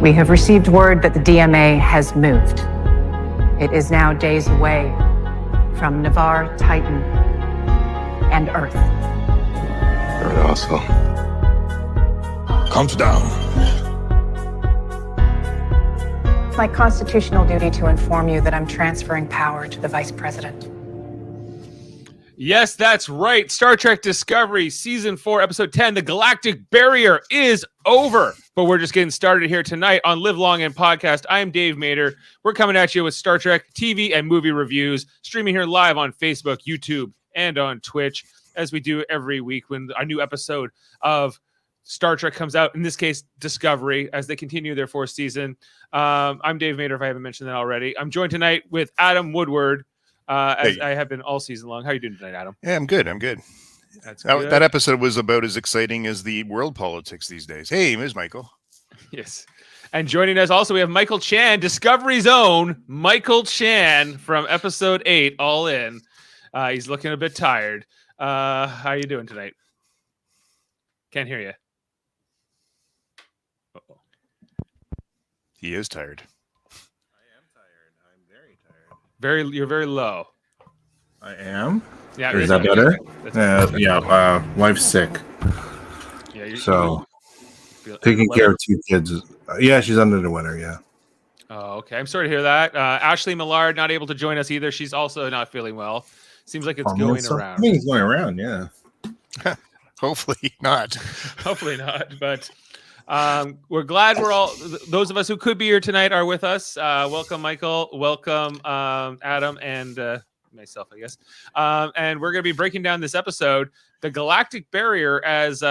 We have received word that the DMA has moved. It is now days away from Navarre, Titan, and Earth. Very awesome. Comes down. It's my constitutional duty to inform you that I'm transferring power to the Vice President. Yes, that's right. Star Trek Discovery Season 4, Episode 10, The Galactic Barrier is over. But we're just getting started here tonight on Live Long and Podcast. I am Dave Mader. We're coming at you with Star Trek TV and movie reviews, streaming here live on Facebook, YouTube, and on Twitch, as we do every week when a new episode of Star Trek comes out, in this case, Discovery, as they continue their fourth season. I'm Dave Mader, if I haven't mentioned that already. I'm joined tonight with Adam Woodward, as I have been all season long. How are you doing tonight, Adam? Yeah, I'm good. That's good. That episode was about as exciting as the world politics these days. Hey, Ms. Michael. Yes. And joining us also, we have Michael Chan, Discovery's own Michael Chan from episode 8, All In. He's looking a bit tired. How are you doing tonight? Can't hear you. Uh-oh. He is tired. You're very low. I am. Yeah. Or is that better? Wife's sick. Yeah. So taking care of 2 kids. Yeah, she's under the weather. Yeah. Oh, okay. I'm sorry to hear that. Ashley Millard not able to join us either. She's also not feeling well. Seems like it's going around. I think it's going around. Yeah. Hopefully not. Hopefully not. But we're glad those of us who could be here tonight are with us. Welcome, Michael. Welcome, Adam, and myself, I guess. And we're going to be breaking down this episode, The Galactic Barrier, as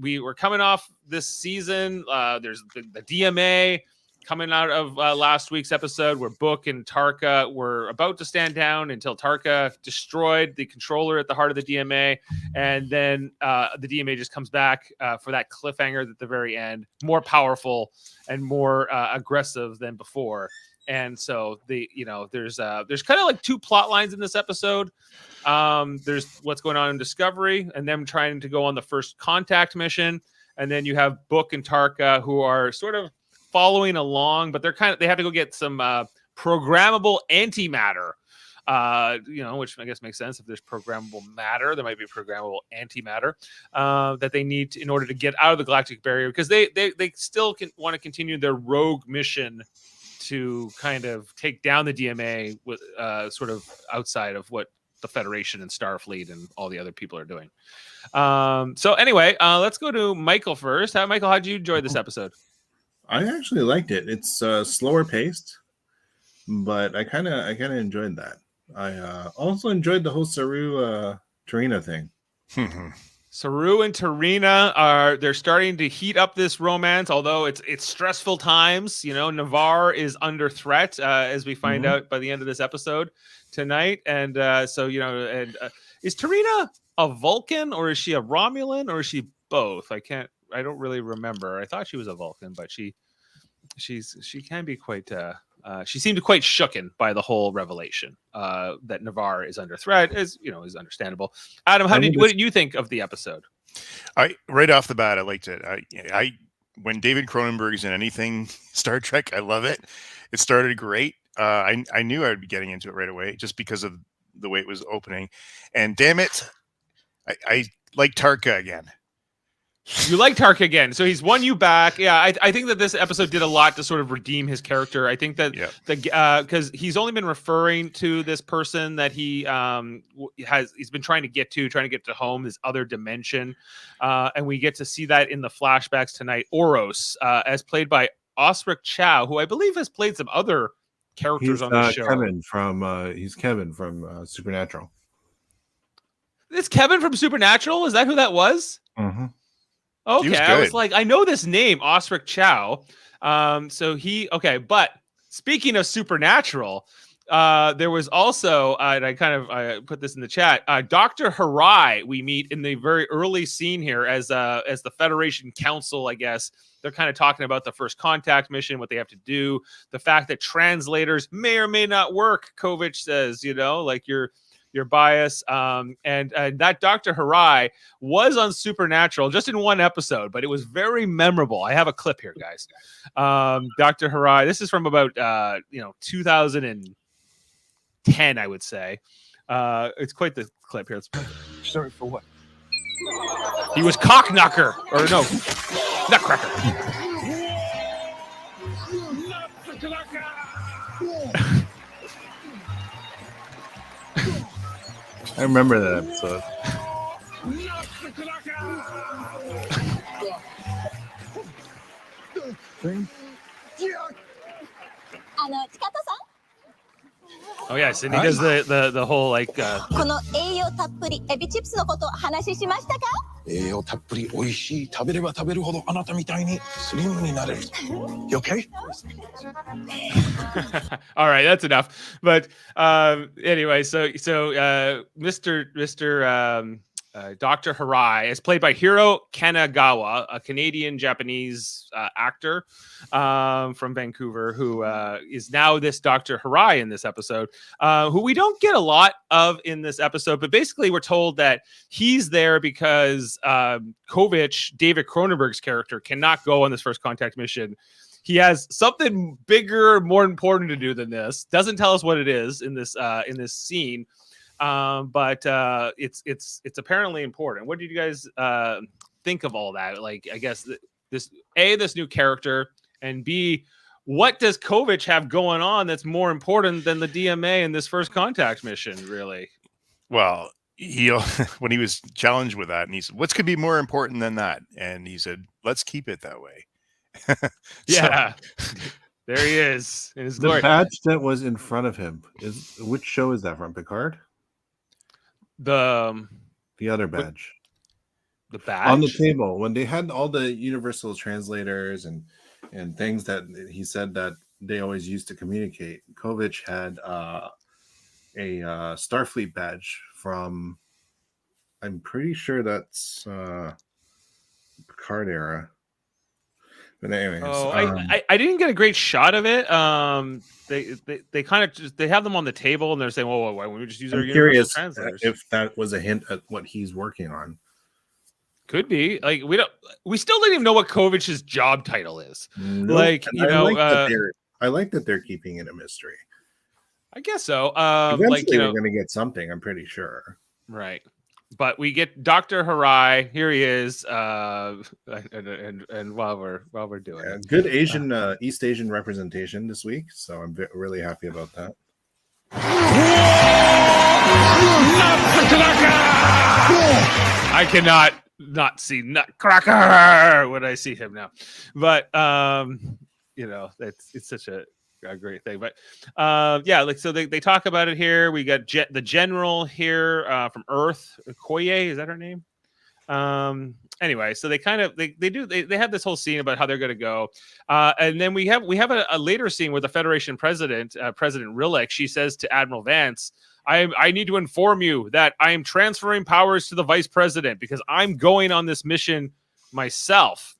we were coming off this season. There's the DMA coming out of last week's episode, where Book and Tarka were about to stand down until Tarka destroyed the controller at the heart of the DMA. And then the DMA just comes back for that cliffhanger at the very end, more powerful and more aggressive than before. And so there's kind of like 2 plot lines in this episode. There's what's going on in Discovery and them trying to go on the first contact mission. And then you have Book and Tarka, who are sort of following along, but they have to go get some programmable antimatter, which I guess makes sense. If there's programmable matter, there might be programmable antimatter that they need in order to get out of the Galactic Barrier, because they still want to continue their rogue mission to kind of take down the DMA with sort of outside of what the Federation and Starfleet and all the other people are doing. So anyway, let's go to Michael first. Michael, how did you enjoy this episode? I actually liked it. It's slower paced, but I kind of enjoyed that. I also enjoyed the whole Saru Tarina thing. Saru and Tarina they're starting to heat up this romance, although it's stressful times. Navarre is under threat, as we find out by the end of this episode tonight. And is Tarina a Vulcan, or is she a Romulan, or is she both? I don't really remember. I thought she was a Vulcan, but she can be quite. She seemed quite shooken by the whole revelation that Navarre is under threat. Is understandable. Adam, what did you think of the episode? Right off the bat, I liked it. When David Cronenberg's in anything Star Trek, I love it. It started great. I knew I would be getting into it right away just because of the way it was opening. And damn it, I like Tarka again. You like Tarka again, so he's won you back. Yeah, I think that this episode did a lot to sort of redeem his character. I think that because he's only been referring to this person that he's been trying to get to home, this other dimension, and we get to see that in the flashbacks tonight. Oros, as played by Osric Chow, who I believe has played some other characters on the show. He's Kevin from Supernatural. It's Kevin from Supernatural. Is that who that was? Mm-hmm. Okay, I was like, I know this name, Osric Chow. But speaking of Supernatural, there was also, and I put this in the chat, Dr. Harai we meet in the very early scene here as the Federation Council, I guess. They're kind of talking about the first contact mission, what they have to do, the fact that translators may or may not work, Kovich says, like your bias. And that Dr. Harai was on Supernatural just in one episode, but it was very memorable. I have a clip here, guys. Dr. Harai, this is from about 2010, I would say. It's quite the clip here. Sorry for what? He was Cockknocker, or no, Nutcracker. I remember that episode. Oh yes, and he does the whole like この栄養たっぷりエビチップスのこと話しましたか？栄養たっぷり美味しい食べれば食べるほどあなたみたいにスリムになれる。You okay? all right, that's enough. But anyway, so Mr. Dr. Harai is played by Hiro Kanagawa, a Canadian Japanese actor from Vancouver, who is now this Dr. Harai in this episode, who we don't get a lot of in this episode, but basically we're told that he's there because Kovic, David Cronenberg's character, cannot go on this first contact mission. He has something bigger, more important to do than this. Doesn't tell us what it is in this scene. But it's apparently important. What did you guys think of all that? Like, I guess this new character, and B, what does Kovic have going on that's more important than the DMA in this first contact mission? Really? Well, he when he was challenged with that, and he said, "What could be more important than that?" And he said, "Let's keep it that way." Yeah. There he is in his The glory. badge that was in front of him is which show is that from? Picard? The other badge badge on the table when they had all the universal translators and things that he said that they always used to communicate. Kovic had a Starfleet badge from, I'm pretty sure that's Picard era. But anyways, I didn't get a great shot of it. They kind of just they have them on the table and they're saying, "Well, why don't we just use our I'm universal curious translators?" if that was a hint at what he's working on. Could be. Like we still don't even know what Kovic's job title is. Nope. Like, And you know, I like that they're keeping it a mystery. I guess so. Eventually, like, you know, we're going to get something. I'm pretty sure. right. But we get Dr. Harai. Here he is. And while we're doing it, Good Asian, East Asian representation this week. So I'm really happy about that. I cannot not see Nutcracker when I see him now. But it's such a great thing. But like, so they talk about it here. We got the general here from Earth, Koye, is that her name? Anyway, so they kind of they have this whole scene about how they're going to go, and then we have a later scene where the Federation president, President Rillick, she says to Admiral Vance, I need to inform you that I am transferring powers to the vice president because I'm going on this mission myself.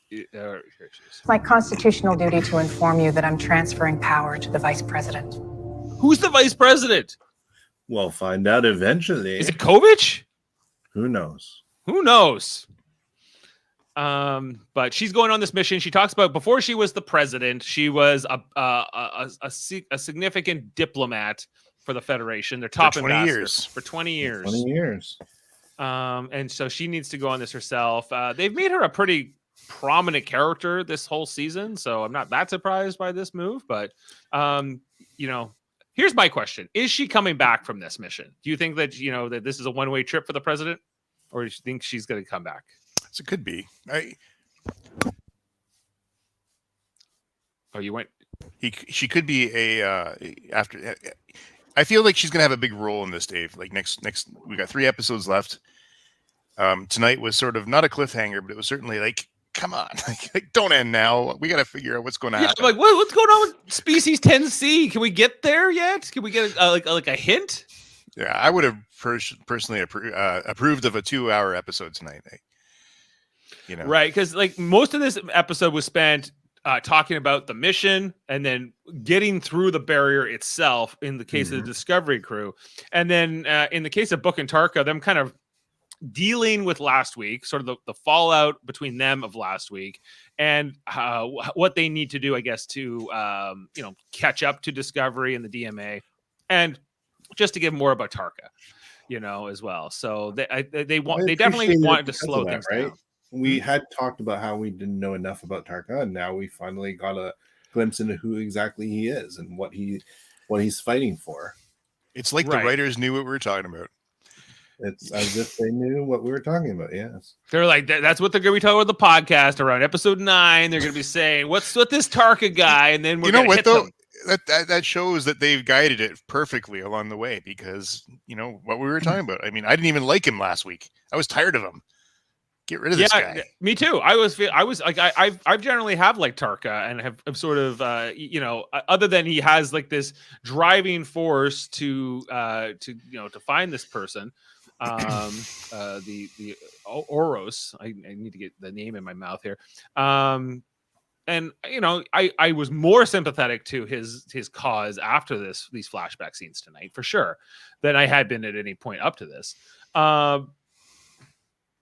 It's my constitutional duty to inform you that I'm transferring power to the vice president. Who's the vice president? We'll find out eventually. Is it Kovic? Who knows? Who knows? But she's going on this mission. She talks about before she was the president, she was a significant diplomat for the Federation. They're top for 20 ambassador years. for 20 years. 20 years. And so she needs to go on this herself. They've made her a pretty prominent character this whole season, so I'm not that surprised by this move. But here's my question: is she coming back from this mission? Do you think that that this is a one-way trip for the president, or do you think she's going to come back? So it could be. Oh, you went. She could be after. I feel like she's gonna have a big role in this, Dave. Like next, we got 3 episodes left. Tonight was sort of not a cliffhanger, but it was certainly like, come on, like don't end now. We got to figure out what's going to happen. Like what's going on with Species 10C? Can we get there yet? Can we get like a hint? Yeah, I would have personally approved of a 2-hour episode tonight. Right? Because like most of this episode was spent talking about the mission and then getting through the barrier itself in the case of the Discovery crew. And then in the case of Book and Tarka, them kind of dealing with last week, sort of the fallout between them of last week and what they need to do, I guess, to, catch up to Discovery and the DMA and just to give more about Tarka, as well. So they definitely wanted to slow things down. We had talked about how we didn't know enough about Tarka, and now we finally got a glimpse into who exactly he is and what he's fighting for. It's like the writers knew what we were talking about. It's as if they knew what we were talking about. Yes, they're like that's what they're going to be talking about the podcast around episode 9. They're going to be saying, "What's with this Tarka guy?" And then we're going to hit them. That shows that they've guided it perfectly along the way because what we were talking about. I mean, I didn't even like him last week. I was tired of him. Get rid of this guy. Me too. I was like, I've generally have liked Tarka and have sort of, other than he has like this driving force to find this person, the Oros. I need to get the name in my mouth here. And I was more sympathetic to his cause after these flashback scenes tonight for sure than I had been at any point up to this.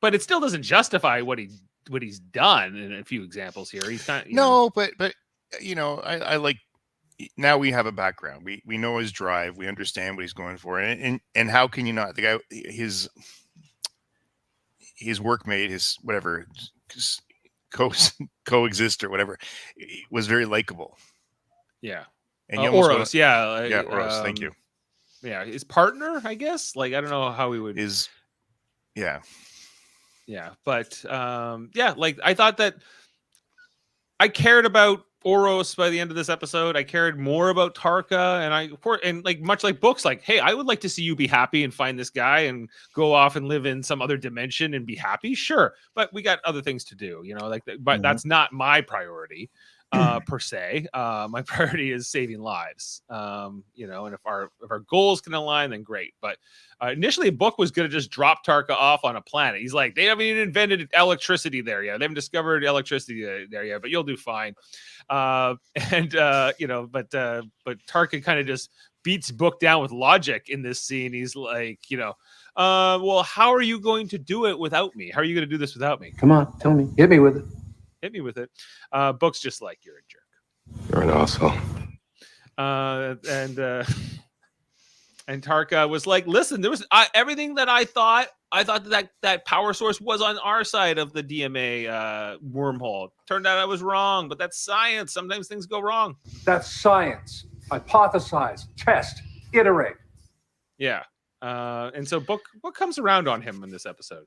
But it still doesn't justify what he's done in a few examples here. He's kind of, but I like now we have a background. We know his drive. We understand what he's going for, and how can you not? The guy, his workmate, his whatever coexist or whatever, was very likable. Yeah, and Oros, Oros. Thank you. Yeah, his partner, I guess. Like I don't know how he would Yeah, but like I thought that I cared about Oros by the end of this episode. I cared more about Tarka, and like much like books, like, hey, I would like to see you be happy and find this guy and go off and live in some other dimension and be happy. Sure, but we got other things to do, but that's not my priority. Per se, my priority is saving lives. And if our goals can align, then great. But initially, Book was going to just drop Tarka off on a planet. He's like, they haven't even invented electricity there yet. They haven't discovered electricity there yet, but you'll do fine. But Tarka kind of just beats Book down with logic in this scene. He's like, well, how are you going to do it without me? How are you going to do this without me? Come on, tell me. Hit me with it. Hit me with it. Book's just like, you're a jerk. You're an asshole. And Tarka was like, listen, there was everything that I thought that power source was on our side of the DMA wormhole. Turned out I was wrong, but that's science. Sometimes things go wrong. That's science. Hypothesize, test, iterate. Yeah. And so Book comes around on him in this episode.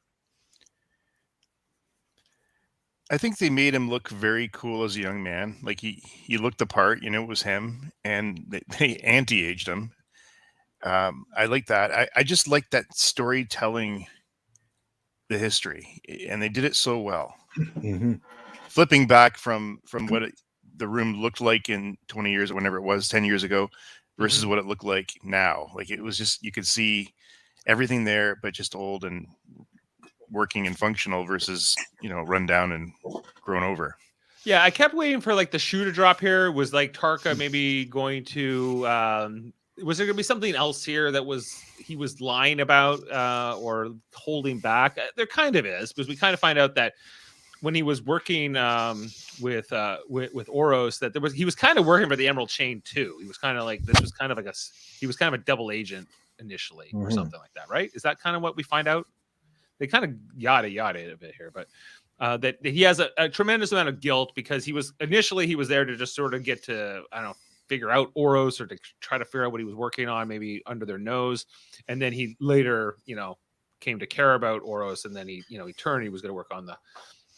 I think they made him look very cool as a young man. Like he looked the part, it was him, and they anti-aged him. I like that. I just like that storytelling the history, and they did it so well. Mm-hmm. Flipping back from what the room looked like in 20 years or whenever it was 10 years ago versus what it looked like now. Like it was just, you could see everything there, but just old and working and functional versus run down and grown over. Yeah, I kept waiting for like the shoe to drop here. Was like Tarka maybe going to was there gonna be something else here that he was lying about or holding back? There kind of is, because we kind of find out that when he was working with Oros, that he was kind of working for the Emerald Chain too. He was kind of like he was kind of a double agent initially or something like that, right? Is that kind of what we find out? They kind of yada a bit here, but that he has a tremendous amount of guilt because he was there to just sort of get to, I don't know, figure out Oros or to try to figure out what he was working on, maybe under their nose. And then he later, came to care about Oros, and then he turned, he was going to work on the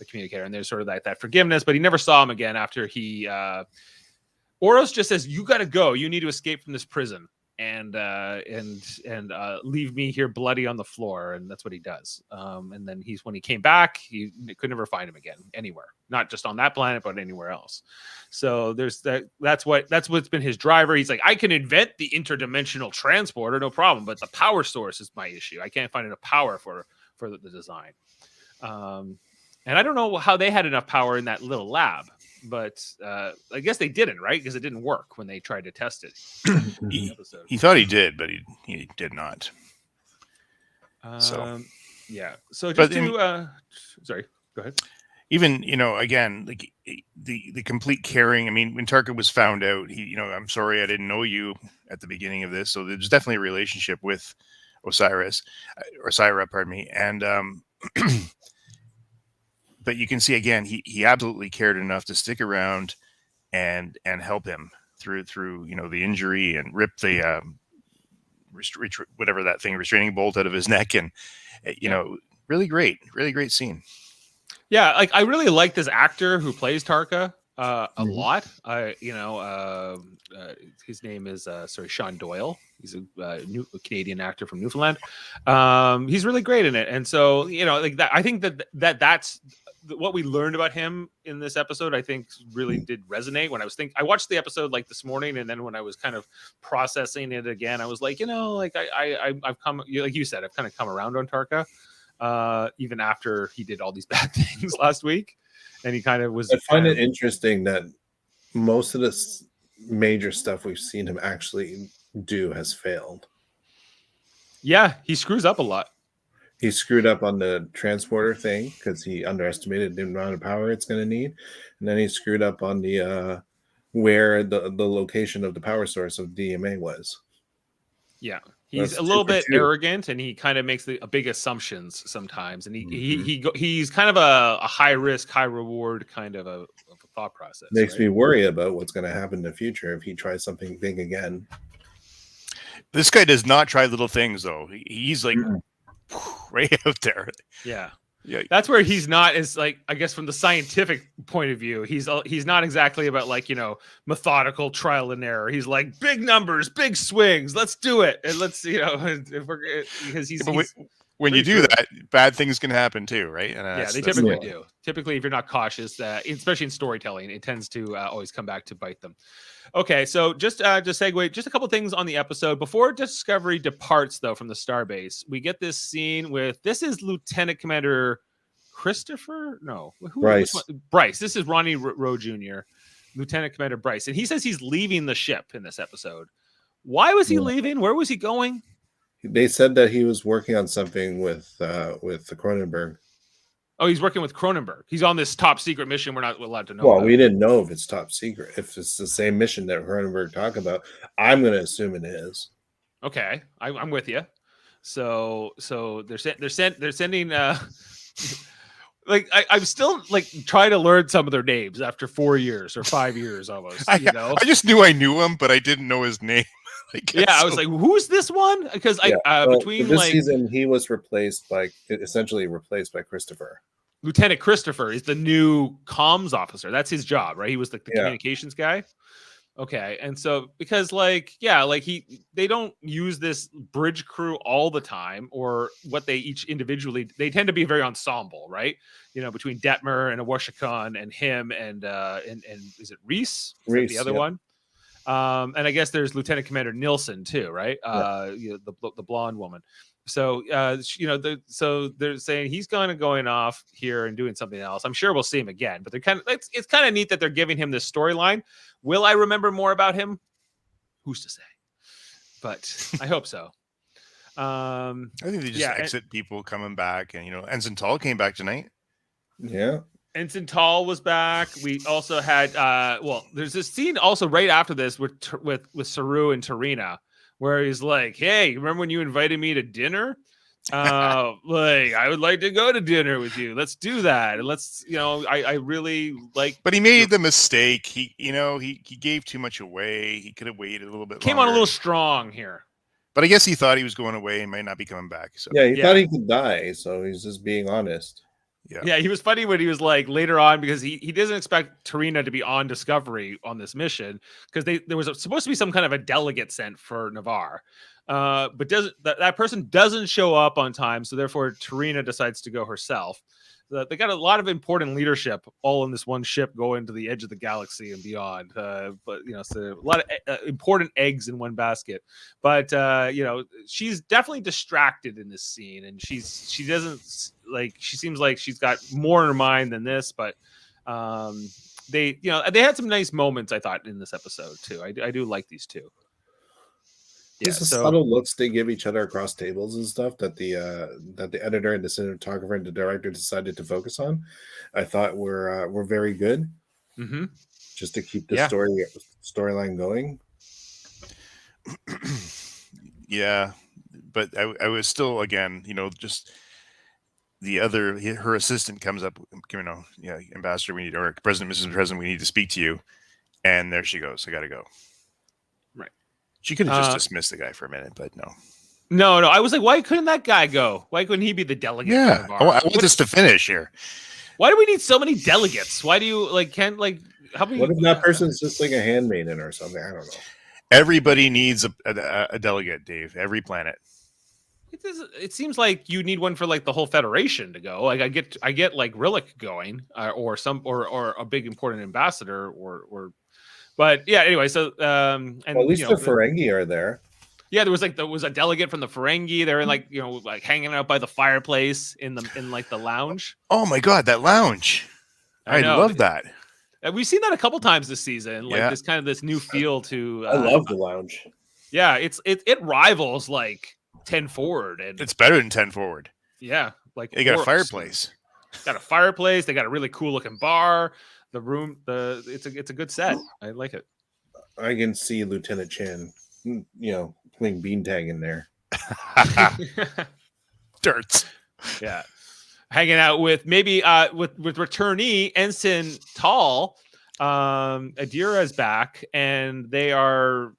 communicator, and there's sort of that forgiveness, but he never saw him again after Oros just says, you got to go. You need to escape from this prison. And leave me here bloody on the floor, and that's what he does. And then when he came back, he could never find him again anywhere, not just on that planet, but anywhere else. So there's that's what's been his driver. He's like, I can invent the interdimensional transporter, no problem, but the power source is my issue. I can't find enough power for the design. And I don't know how they had enough power in that little lab. I guess they didn't, right? Because it didn't work when they tried to test it. He thought he did, but he did not. So yeah. So But just I to sorry, go ahead. even again, like the complete caring. I mean, when Tarka was found out, he I'm sorry I didn't know you at the beginning of this. So there's definitely a relationship with Osira, pardon me, and but you can see again he absolutely cared enough to stick around and help him through the injury and rip the whatever that thing restraining bolt out of his neck, and really great scene. Yeah, like I really like this actor who plays Tarka a lot. His name is Sean Doyle. He's a Canadian actor from Newfoundland. He's really great in it, and so like that. I think that's what we learned about him in this episode. I think really did resonate when I watched the episode like this morning, and then when I was kind of processing it again, I was like, like I've come, like you said, I've kind of come around on Tarka. Even after he did all these bad things last week, and he kind of was. I find it interesting that most of this major stuff we've seen him actually do has failed. Yeah, he screws up a lot. He screwed up on the transporter thing because he underestimated the amount of power it's going to need, and then he screwed up on the where the location of the power source of DMA was. Yeah. He's That's a little bit 2 for 2. arrogant, and he kind of makes big assumptions sometimes. And he's kind of a high risk, high reward kind of a thought process. Makes me worry about what's going to happen in the future if he tries something big again. This guy does not try little things, though. He's like right out there. Yeah. Yeah, that's where he's not as like, I guess from the scientific point of view, he's not exactly about like, methodical trial and error. He's like big numbers, big swings. Let's do it. And let's, if we're, because he's when you do that, bad things can happen too, right? And they typically do. Typically, if you're not cautious, especially in storytelling, it tends to always come back to bite them. Okay, so just to segue, just a couple things on the episode. Before Discovery departs, though, from the starbase, we get this scene this is Lieutenant Commander Christopher? No. Bryce. Bryce. This is Ronnie Rowe Jr., Lieutenant Commander Bryce. And he says he's leaving the ship in this episode. Why was he leaving? Where was he going? They said that he was working on something with the Cronenberg. Oh, he's working with Cronenberg. He's on this top secret mission we're not allowed to know Well, about. we didn't know if it's top secret. If it's the same mission that Cronenberg talked about, I'm going to assume it is. Okay, I'm with you. So they're sending. I'm still like trying to learn some of their names after 4 years or 5 years almost. I just knew I knew him, but I didn't know his name. I was like, who's this one? Because between this season he was essentially replaced by Christopher. Lieutenant Christopher is the new comms officer. That's his job, right? He was like the communications guy. Okay, and so because they don't use this bridge crew all the time, or what they each individually, they tend to be very ensemble, right? Between Detmer and Awashikon and him and is it Reese? Reese, the other one. And I guess there's Lieutenant Commander Nilsson too, right? The blonde woman. So so they're saying he's going off here and doing something else. I'm sure we'll see him again, but it's kind of neat that they're giving him this storyline. Will I remember more about him? Who's to say? But I hope so. I think they just exit people coming back, and Ensign Tall came back tonight. Yeah. Ensign Tall was back. We also had there's this scene also right after this with Saru and Tarina, where he's like, "Hey, remember when you invited me to dinner? I would like to go to dinner with you. Let's do that. And let's, I really like." But he made the mistake. He gave too much away. He could have waited a little bit. Came on a little strong here. But I guess he thought he was going away and might not be coming back. So he thought he could die, so he's just being honest. Yeah, he was funny when he was like later on, because he doesn't expect Tarina to be on Discovery on this mission, because there was supposed to be some kind of a delegate sent for Navarre, but that person doesn't show up on time, so therefore Tarina decides to go herself. They got a lot of important leadership all in this one ship going to the edge of the galaxy and beyond. So a lot of important eggs in one basket. But she's definitely distracted in this scene, and she seems like she's got more in her mind than this. But They they had some nice moments, I thought, in this episode too. I do like these two. There's the subtle looks they give each other across tables and stuff that the editor and the cinematographer and the director decided to focus on. I thought were very good, just to keep the storyline going. Yeah, but I was still, again, just her assistant comes up, Ambassador, we need, or President, Mrs. President, we need to speak to you, and there she goes. I got to go. She could have just dismissed the guy for a minute, but no. No. I was like, why couldn't that guy go? Why couldn't he be the delegate? Yeah, I want this to finish here. Why do we need so many delegates? Why do you how many? What if that person's just like a handmaiden or something? I don't know. Everybody needs a delegate, Dave. Every planet. It seems like you need one for like the whole Federation to go. Like I get like Rillick going, or a big important ambassador, or. But yeah, anyway, so and at least the Ferengi are there. Yeah, there was a delegate from the Ferengi. They're like hanging out by the fireplace in the lounge. Oh my god, that lounge! I love that. We've seen that a couple times this season. Like this new feel to. I love the lounge. Yeah, it rivals like 10 Forward, and it's better than 10 Forward. Yeah, like they got a fireplace. Got a fireplace. They got a really cool looking bar. The room, it's a good set. I like it. I can see Lieutenant Chan, playing beantag in there. Dirts. Yeah, hanging out with maybe with returnee Ensign Tall. Adira's back, and they are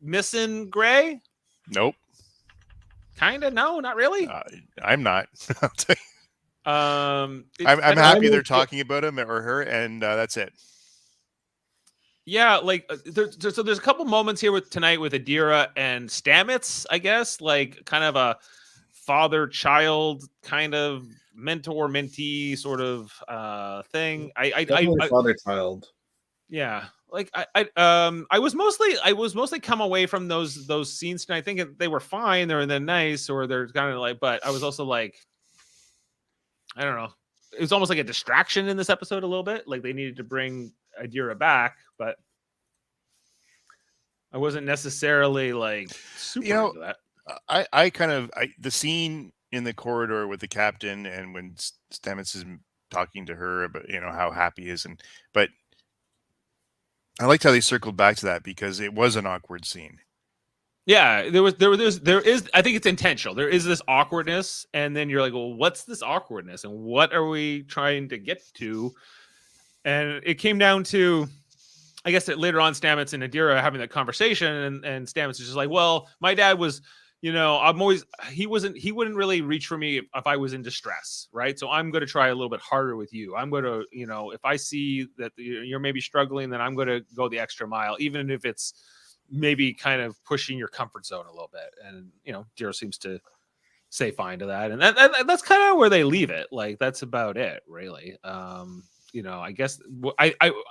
missing Gray. Nope. Kinda. No, not really. I'm not. I'm happy they're talking about him or her, and that's it. Yeah, like there's a couple moments here tonight with Adira and Stamets, I guess, like kind of a father-child kind of mentor-mentee sort of thing. I father-child. Yeah, like I was mostly come away from those scenes, and I think they were fine. They're nice, or they're kind of like, but I was also like, I don't know. It was almost like a distraction in this episode a little bit. Like they needed to bring Adira back, but I wasn't necessarily like super into that. I the scene in the corridor with the captain and when Stamets is talking to her about how happy he is, but I liked how they circled back to that because it was an awkward scene. Yeah, there is. I think it's intentional. There is this awkwardness, and then you're like, well, what's this awkwardness, and what are we trying to get to? And it came down to, I guess, that later on, Stamets and Adira having that conversation, and Stamets is just like, well, my dad was, he wouldn't really reach for me if I was in distress, right? So I'm going to try a little bit harder with you. I'm going to, if I see that you're maybe struggling, then I'm going to go the extra mile, even if it's maybe kind of pushing your comfort zone a little bit. And Adira seems to say fine to that, and that's kind of where they leave it. Like that's about it, really. I guess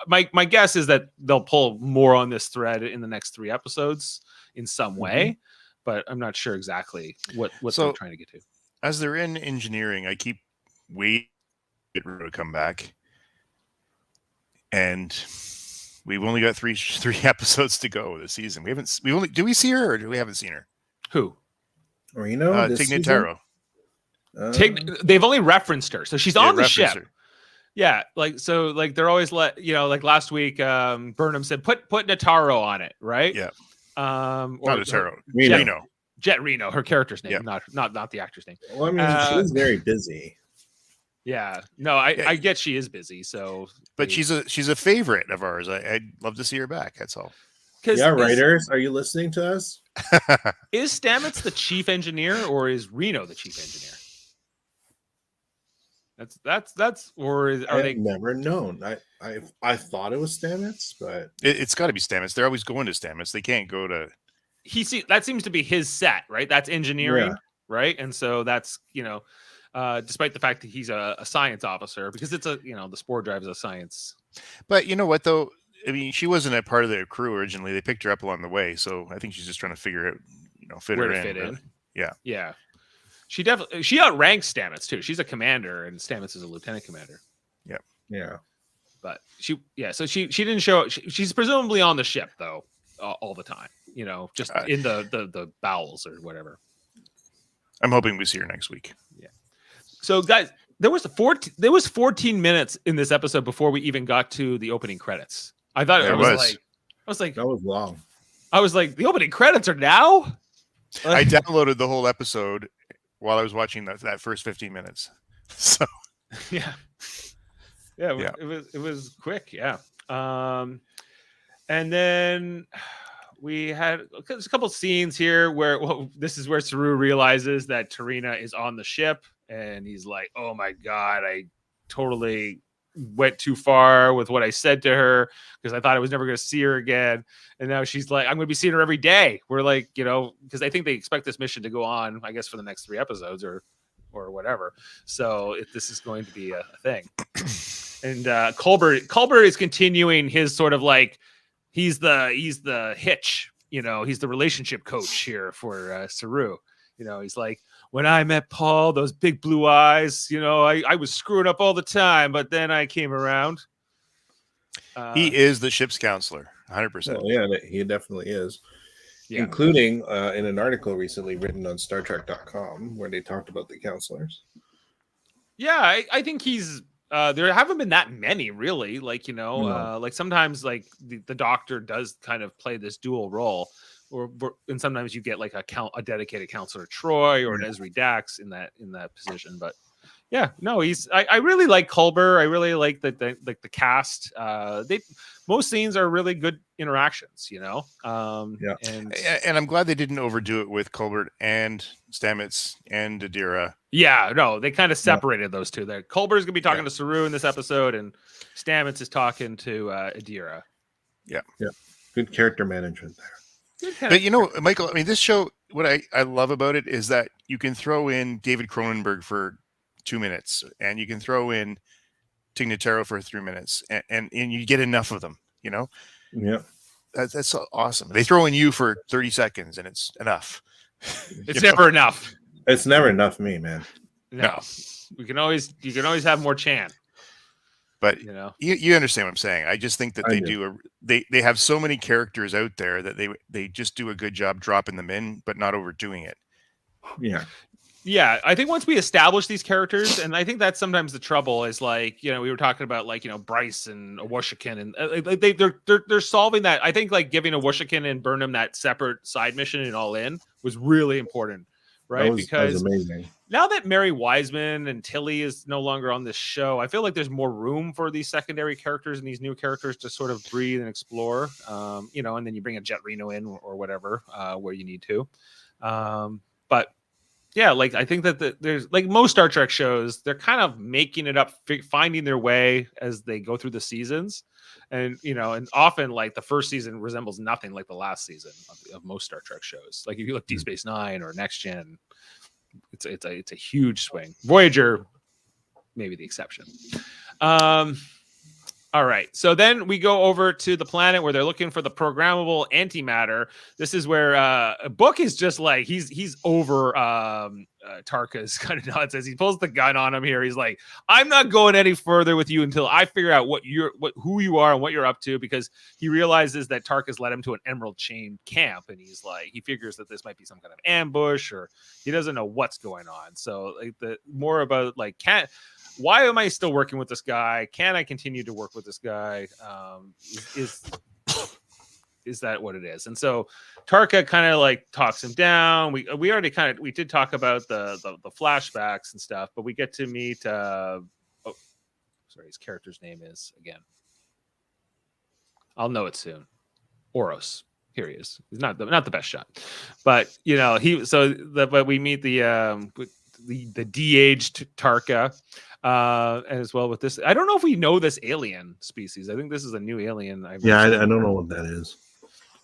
my guess is that they'll pull more on this thread in the next 3 episodes in some way, but I'm not sure exactly what they're trying to get to. As they're in engineering, I keep waiting for to come back, and we've only got three episodes to go this season. Do we see her or do we haven't seen her? Who? Reno? Tig Notaro. They've only referenced her, so she's on the ship. Her. Yeah, they're always like last week, Burnham said put Notaro on it, right? Yeah. Or not Notaro. Reno. Jet Reno, her character's name, not the actor's name. Well, I mean, she's very busy. Yeah, no, I get she is busy. So, but she's a favorite of ours. I'd love to see her back. That's all. Yeah, writers, are you listening to us? Is Stamets the chief engineer or is Reno the chief engineer? That's or are they never known? I thought it was Stamets, but it's got to be Stamets. They're always going to Stamets. They can't go to. That seems to be his set, right? That's engineering, right? And so that's despite the fact that he's a science officer, because it's the spore drive is a science. But you know what though? I mean, she wasn't a part of the crew originally. They picked her up along the way, so I think she's just trying to figure out, fit where her to in. Fit in. Yeah. Yeah. She outranks Stamets too. She's a commander, and Stamets is a lieutenant commander. Yeah. Yeah. But so she didn't show. She's presumably on the ship though, all the time. Just in the bowels or whatever. I'm hoping we see her next week. Yeah. So guys, there was 14 minutes in this episode before we even got to the opening credits. I thought There it was. was like That was long. I was like, the opening credits are now. I downloaded the whole episode while I was watching that first 15 minutes. So Yeah. It was quick. Yeah. And then we had a couple scenes here where this is where Saru realizes that Tarina is on the ship, and he's like, "Oh my god, I totally went too far with what I said to her because I thought I was never going to see her again." And now she's like, "I'm going to be seeing her every day." We're like, because I think they expect this mission to go on, I guess, for the next 3 episodes or whatever. So this is going to be a thing. And Culber is continuing his sort of like, he's the hitch, he's the relationship coach here for Saru. He's like, when I met Paul, those big blue eyes, I was screwing up all the time, but then I came around. he is the ship's counselor, 100%. Well, yeah, he definitely is. Yeah. Including in an article recently written on StarTrek.com where they talked about the counselors. Yeah, I think he's there haven't been that many really, like like sometimes like the doctor does kind of play this dual role, and sometimes you get like a dedicated counselor, Troy, or an Esri Dax in that position. But yeah, no, I really like Culber. I really like the cast. Most scenes are really good interactions, Yeah. And I'm glad they didn't overdo it with Colbert and Stamets and Adira. Yeah, no, they kind of separated those two there. Culber's gonna be talking to Saru in this episode, and Stamets is talking to Adira. Yeah. Good character management there. But Michael, I mean, this show, what I love about it is that you can throw in David Cronenberg for 2 minutes, and you can throw in Tig Notaro for 3 minutes, and you get enough of them. Yeah. That's so awesome. They throw in you for 30 seconds, and it's enough. It's never enough. It's never enough for me, man. No. You can always have more Chan. But you understand what I'm saying. I just think that they have so many characters out there that they just do a good job dropping them in, but not overdoing it. Yeah. Yeah, I think once we establish these characters, and I think that's sometimes the trouble is like, we were talking about like, Bryce and Awashikin, and they're solving that. I think like giving Awashikin and Burnham that separate side mission in All In was really important, right? That was amazing. Now that Mary Wiseman and Tilly is no longer on this show, I feel like there's more room for these secondary characters and these new characters to sort of breathe and explore, and then you bring a Jet Reno in or whatever, where you need to. But yeah, like I think that there's like most Star Trek shows, they're kind of making it up, finding their way as they go through the seasons. And, and often like the first season resembles nothing like the last season of most Star Trek shows. Like if you look Deep Space Nine or Next Gen, it's a huge swing. Voyager, maybe the exception. All right. So then we go over to the planet where they're looking for the programmable antimatter. This is where Book is just like he's over Tarka's kind of nuts as he pulls the gun on him here. He's like, I'm not going any further with you until I figure out who you are and what you're up to, because he realizes that Tarka's led him to an Emerald Chain camp, and he's like, he figures that this might be some kind of ambush, or he doesn't know what's going on. So like more about like why am I still working with this guy? Can I continue to work with this guy? Is that what it is? And so Tarka kind of like talks him down. We already we did talk about the flashbacks and stuff, but we get to meet his character's name is again. I'll know it soon. Oros. Here he is. He's not the best shot, but but we meet the de-aged Tarka. As well with this, I don't know if we know this alien species. I think this is a new alien. I don't know what that is,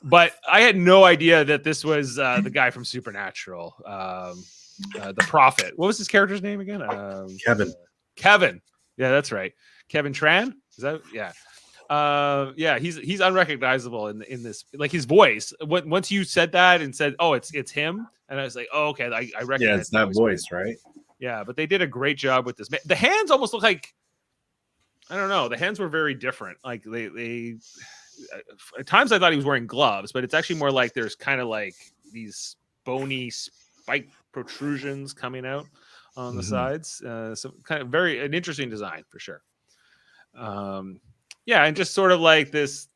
but I had no idea that this was the guy from Supernatural, the Prophet. What was his character's name again? Kevin. Yeah, that's right. Kevin Tran. Is that? Yeah. He's unrecognizable in this. Like his voice. Once you said that and said, "Oh, it's him," and I was like, "Oh, okay, I recognize." Yeah, it's that voice, right? Yeah, but they did a great job with this. The hands almost look like I don't know. The hands were very different. Like they at times I thought he was wearing gloves, but it's actually more like there's kind of like these bony spike protrusions coming out on the sides. So kind of an interesting design for sure. Yeah, and just sort of like this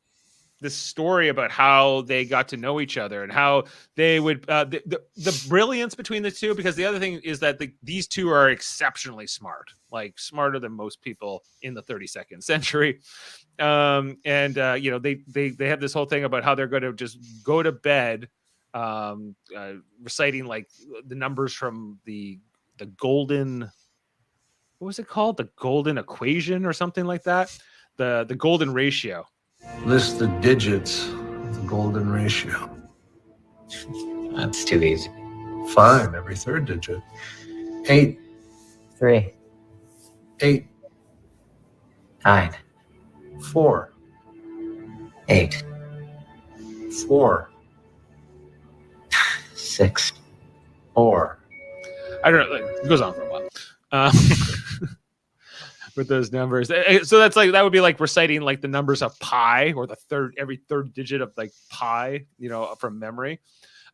story about how they got to know each other and how they would the brilliance between the two, because the other thing is that these two are exceptionally smart, like smarter than most people in the 32nd century. And you know, they have this whole thing about how they're going to just go to bed reciting like the numbers from the golden, what was it called, the golden equation or something like that, the golden ratio. List the digits of the golden ratio. That's too easy. 5 every third digit. 8, 3, 8, 9, 4, 8, 4, 6. 4. I don't know. It goes on for a while. With those numbers. So that's like, that would be like reciting like the numbers of pi, or every third digit of like pi, you know, from memory.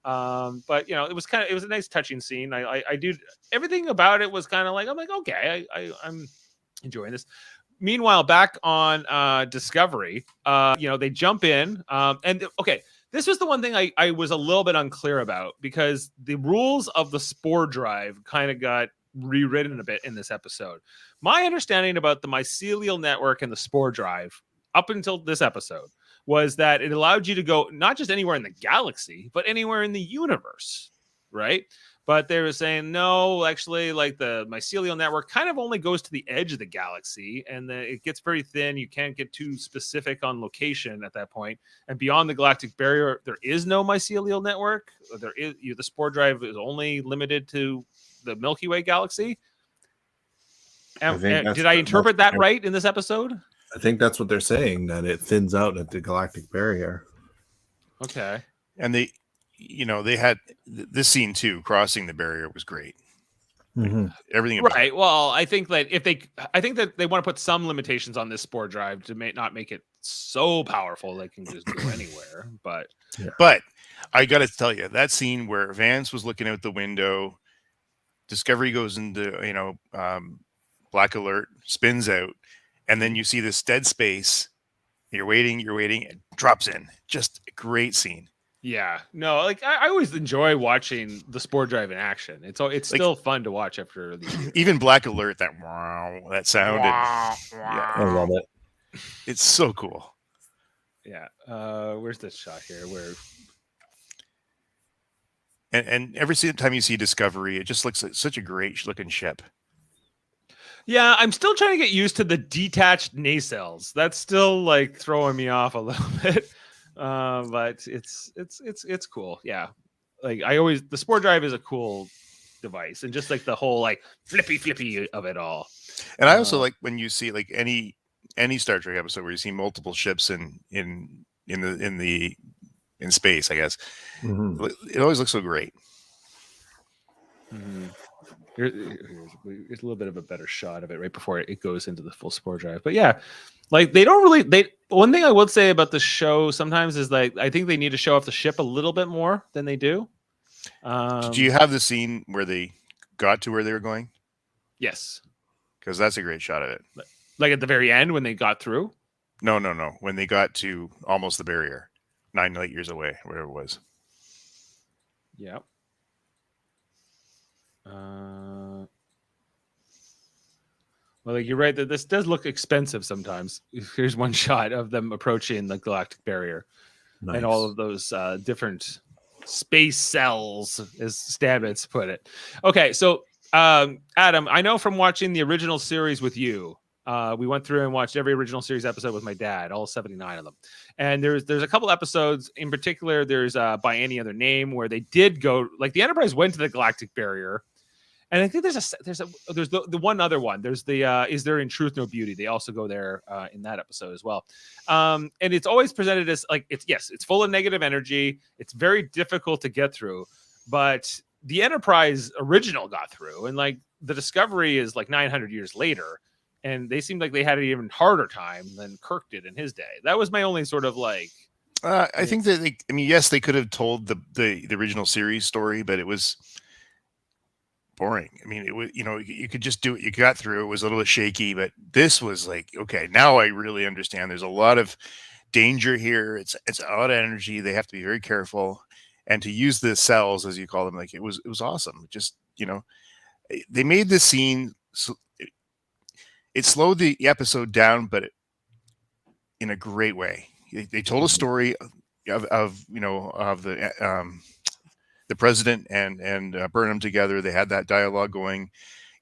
But you know, it was a nice touching scene. I do, everything about it was kind of like, I'm like, okay, I'm enjoying this. Meanwhile, back on Discovery, you know, they jump in and okay, this was the one thing I was a little bit unclear about, because the rules of the spore drive kind of got rewritten a bit in this episode. My understanding about the mycelial network and the spore drive up until this episode was that it allowed you to go not just anywhere in the galaxy, but anywhere in the universe, right? But they were saying, no, actually, like the mycelial network kind of only goes to the edge of the galaxy, and it gets very thin. You can't get too specific on location at that point. And beyond the Galactic Barrier, there is no mycelial network. There is, the spore drive is only limited to the Milky Way galaxy. Did I interpret that right in this episode? I think that's what they're saying, that it thins out at the Galactic Barrier. Okay. And they, you know, they had this scene too. Crossing the barrier was great. Everything about right. Well, I think that I think that they want to put some limitations on this spore drive to not make it so powerful they can just go anywhere. But I got to tell you, that scene where Vance was looking out the window, Discovery goes into, you know, black alert, spins out, and then you see this dead space. You're waiting, it drops in. Just a great scene. Yeah, no, like I always enjoy watching the spore drive in action. It's like, still fun to watch after the even black alert, that wow, that sound. Yeah, I love it. It's so cool. Yeah. Where's this shot here? Where? And every time you see Discovery, it just looks like such a great looking ship. Yeah, I'm still trying to get used to the detached nacelles. That's still like throwing me off a little bit. But it's cool. Yeah. Like the spore drive is a cool device, and just like the whole like flippy of it all. And I also like when you see like any Star Trek episode where you see multiple ships in space, I guess. It always looks so great. Here's a little bit of a better shot of it right before it goes into the full spore drive. But yeah, like one thing I would say about the show sometimes is like, I think they need to show off the ship a little bit more than they do. Did you have the scene where they got to where they were going? Yes. Because that's a great shot of it. Like at the very end when they got through? No. When they got to almost the barrier, 9 light years away, whatever it was. Yeah. Well, like you're right that this does look expensive sometimes. Here's one shot of them approaching the Galactic Barrier. Nice. And all of those different space cells, as Stamets put it. Okay, so Adam, I know from watching the original series with you, we went through and watched every original series episode with my dad, all 79 of them. And there's a couple episodes in particular. There's By Any Other Name, where they did go, like the Enterprise went to the Galactic Barrier. And I think there's the one other one. There's the Is There in Truth No Beauty? They also go there in that episode as well. And it's always presented as like it's full of negative energy. It's very difficult to get through, but the Enterprise original got through, and like the Discovery is like 900 years later, and they seemed like they had an even harder time than Kirk did in his day. That was my only sort of like. I think that yes, they could have told the original series story, but it was boring. I mean, it was, you could just do it. You got through. It was a little bit shaky, but this was like, okay, now I really understand. There's a lot of danger here. It's a lot of energy. They have to be very careful, and to use the cells, as you call them, like it was awesome. Just they made this scene. So it slowed the episode down, but in a great way. They told a story of the president and Burnham together. They had that dialogue going.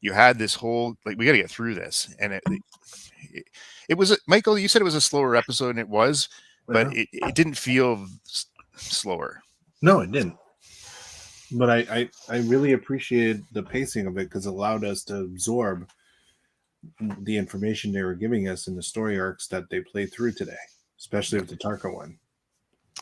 You had this whole we got to get through this, and it was Michael. You said it was a slower episode, and it was, but it didn't feel slower. No, it didn't. But I really appreciated the pacing of it because it allowed us to absorb the information they were giving us in the story arcs that they played through today, especially with the Tarka one.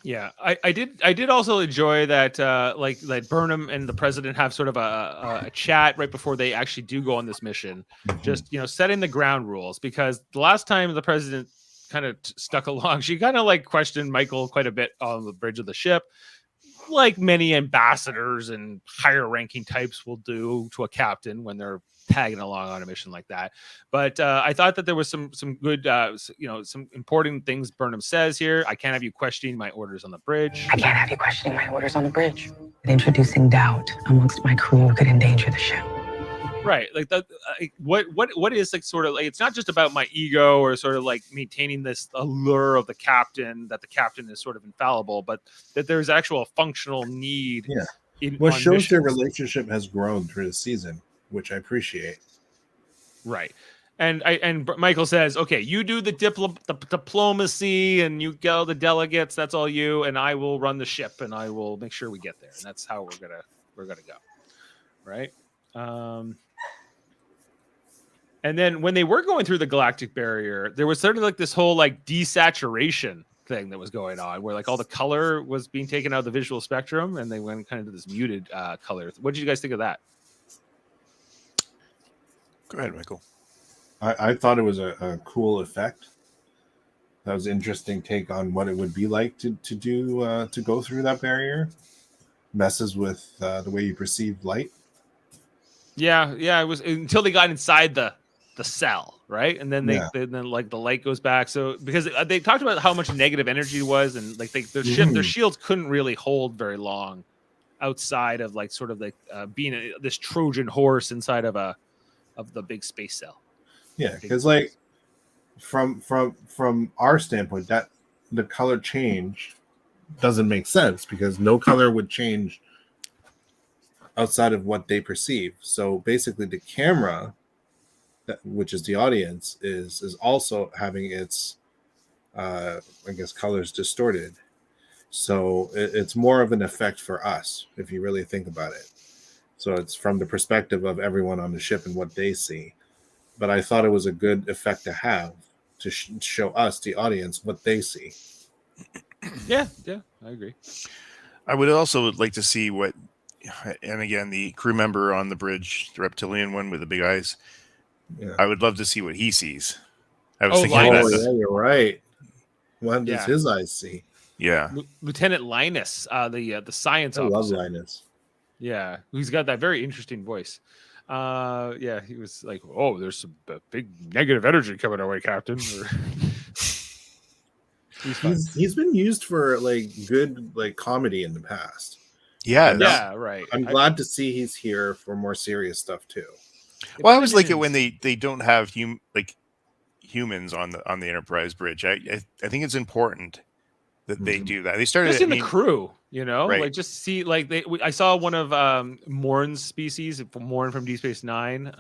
Yeah, I did also enjoy that like Burnham and the president have sort of a chat right before they actually do go on this mission, just setting the ground rules, because the last time the president kind of stuck along, she kind of like questioned Michael quite a bit on the bridge of the ship, like many ambassadors and higher ranking types will do to a captain when they're tagging along on a mission like that. But I thought that there was some good, some important things Burnham says here. I can't have you questioning my orders on the bridge. I can't have you questioning my orders on the bridge. Introducing doubt amongst my crew could endanger the ship. Right, like that. What is like sort of like, it's not just about my ego or sort of like maintaining this allure of the captain, that the captain is sort of infallible, but that there's actual functional need. Yeah, what shows their relationship has grown through the season, which I appreciate. Right. And Michael says, okay, you do the diplomacy and you get all the delegates. That's all you, and I will run the ship and I will make sure we get there. And that's how we're gonna go. Right. And then when they were going through the Galactic Barrier, there was sort of like this whole like desaturation thing that was going on, where like all the color was being taken out of the visual spectrum, and they went kind of to this muted color. What did you guys think of that? Go ahead, Michael. I thought it was a cool effect. That was an interesting take on what it would be like to go through that barrier. Messes with the way you perceive light. Yeah, it was until they got inside the cell, right? And then then like the light goes back. So because they talked about how much negative energy was, and like their shields couldn't really hold very long outside of like sort of like being this Trojan horse inside of the big space cell. Yeah, because like from our standpoint, that the color change doesn't make sense, because no color would change outside of what they perceive. So basically the camera, which is the audience, is also having its colors distorted. So it's more of an effect for us if you really think about it. So it's from the perspective of everyone on the ship and what they see. But I thought it was a good effect to have to show us, the audience, what they see. Yeah, I agree. I would also like to see what, and again, the crew member on the bridge, the reptilian one with the big eyes. Yeah. I would love to see what he sees. I was thinking that. Yeah, you're right. What does his eyes see? Yeah, Lieutenant Linus, the science officer. I love Linus. Yeah, he's got that very interesting voice. He was like, "Oh, there's some big negative energy coming our way, Captain." He's been used for like good like comedy in the past. Yeah, right. I'm glad to see he's here for more serious stuff too. Well, I always like it when they don't have humans on the Enterprise bridge. I think it's important that they do that. They started just in the crew, right. Like just see like I saw one of Morn's species, Morn from Deep Space Nine.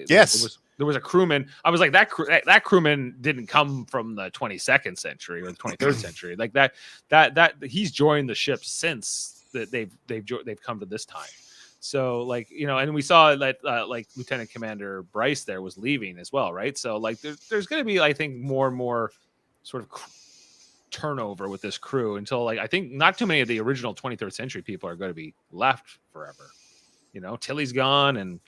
Yes. There was a crewman. I was like, that crewman didn't come from the 22nd century or the 23rd century. Like that he's joined the ship since that they've come to this time. So like, and we saw that like Lieutenant Commander Bryce there was leaving as well, right? So like there's going to be, I think, more and more sort of turnover with this crew until like I think not too many of the original 23rd century people are going to be left forever. Tilly's gone and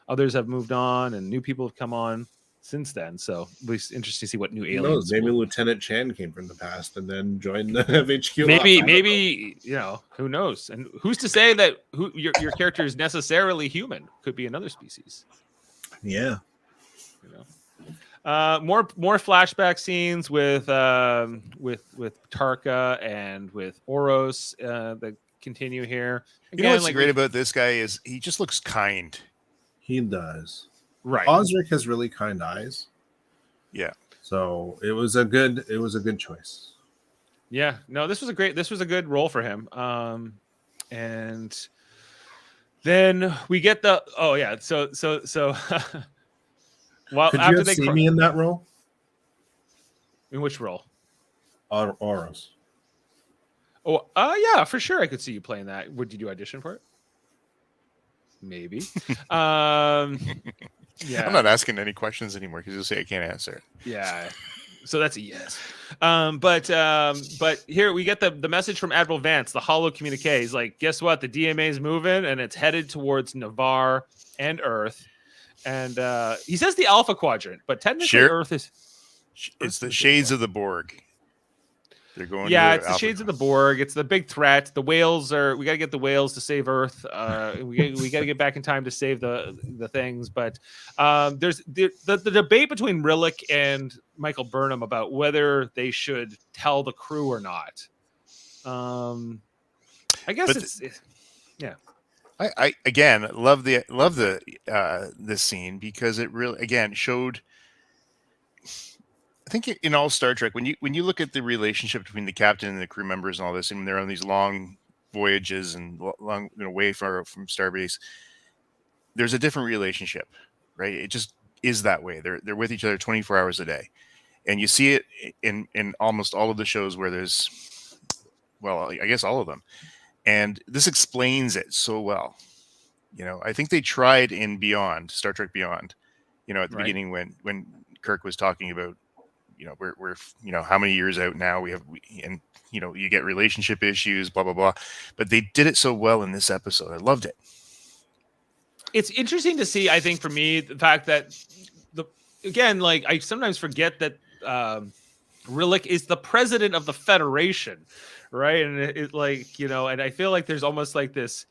others have moved on and new people have come on. since then. So it'll be interesting to see what new Who knows? aliens. Maybe will- Lieutenant Chan came from the past and then joined the FHQ. maybe who knows? And who's to say that your character is necessarily human? Could be another species. Yeah. More flashback scenes with Tarka and with Oros that continue here. You know what's great about this guy is he just looks kind. He does. Right. Osric has really kind eyes. Yeah. So it was a good choice. Yeah. No, this was a good role for him. And then we get the so well, Could after you have they seen me in that role? In which role? Oros. Oh, yeah, for sure. I could see you playing that. Would you audition for it? Maybe. Yeah. I'm not asking any questions anymore because you'll say I can't answer. Yeah. So that's a yes. But here we get the message from Admiral Vance, the hollow communique. He's like, guess what? The DMA is moving and it's headed towards Navarre and Earth. And he says the Alpha Quadrant, but technically Earth is. It's the shades of the Borg. They're going. Yeah, it's the shades of the Borg. It's the big threat. The whales are. We got to get the whales to save Earth. We got to get back in time to save the things. But there's the debate between Rillick and Michael Burnham about whether they should tell the crew or not. I guess yeah. I again love the this scene because it really again showed. I think in all Star Trek, when you look at the relationship between the captain and the crew members and all this, and they're on these long voyages and long away from Starbase, there's a different relationship, right? It just is that way. They're with each other 24 hours a day, and you see it in almost all of the shows where there's, well, I guess all of them, and this explains it so well. I think they tried in Beyond, Star Trek Beyond, at the beginning when Kirk was talking about. We're how many years out now and you get relationship issues, blah, blah, blah. But they did it so well in this episode. I loved it. It's interesting to see, I think, for me, the fact that I sometimes forget that Rillick is the president of the Federation, right? And and I feel like there's almost like this.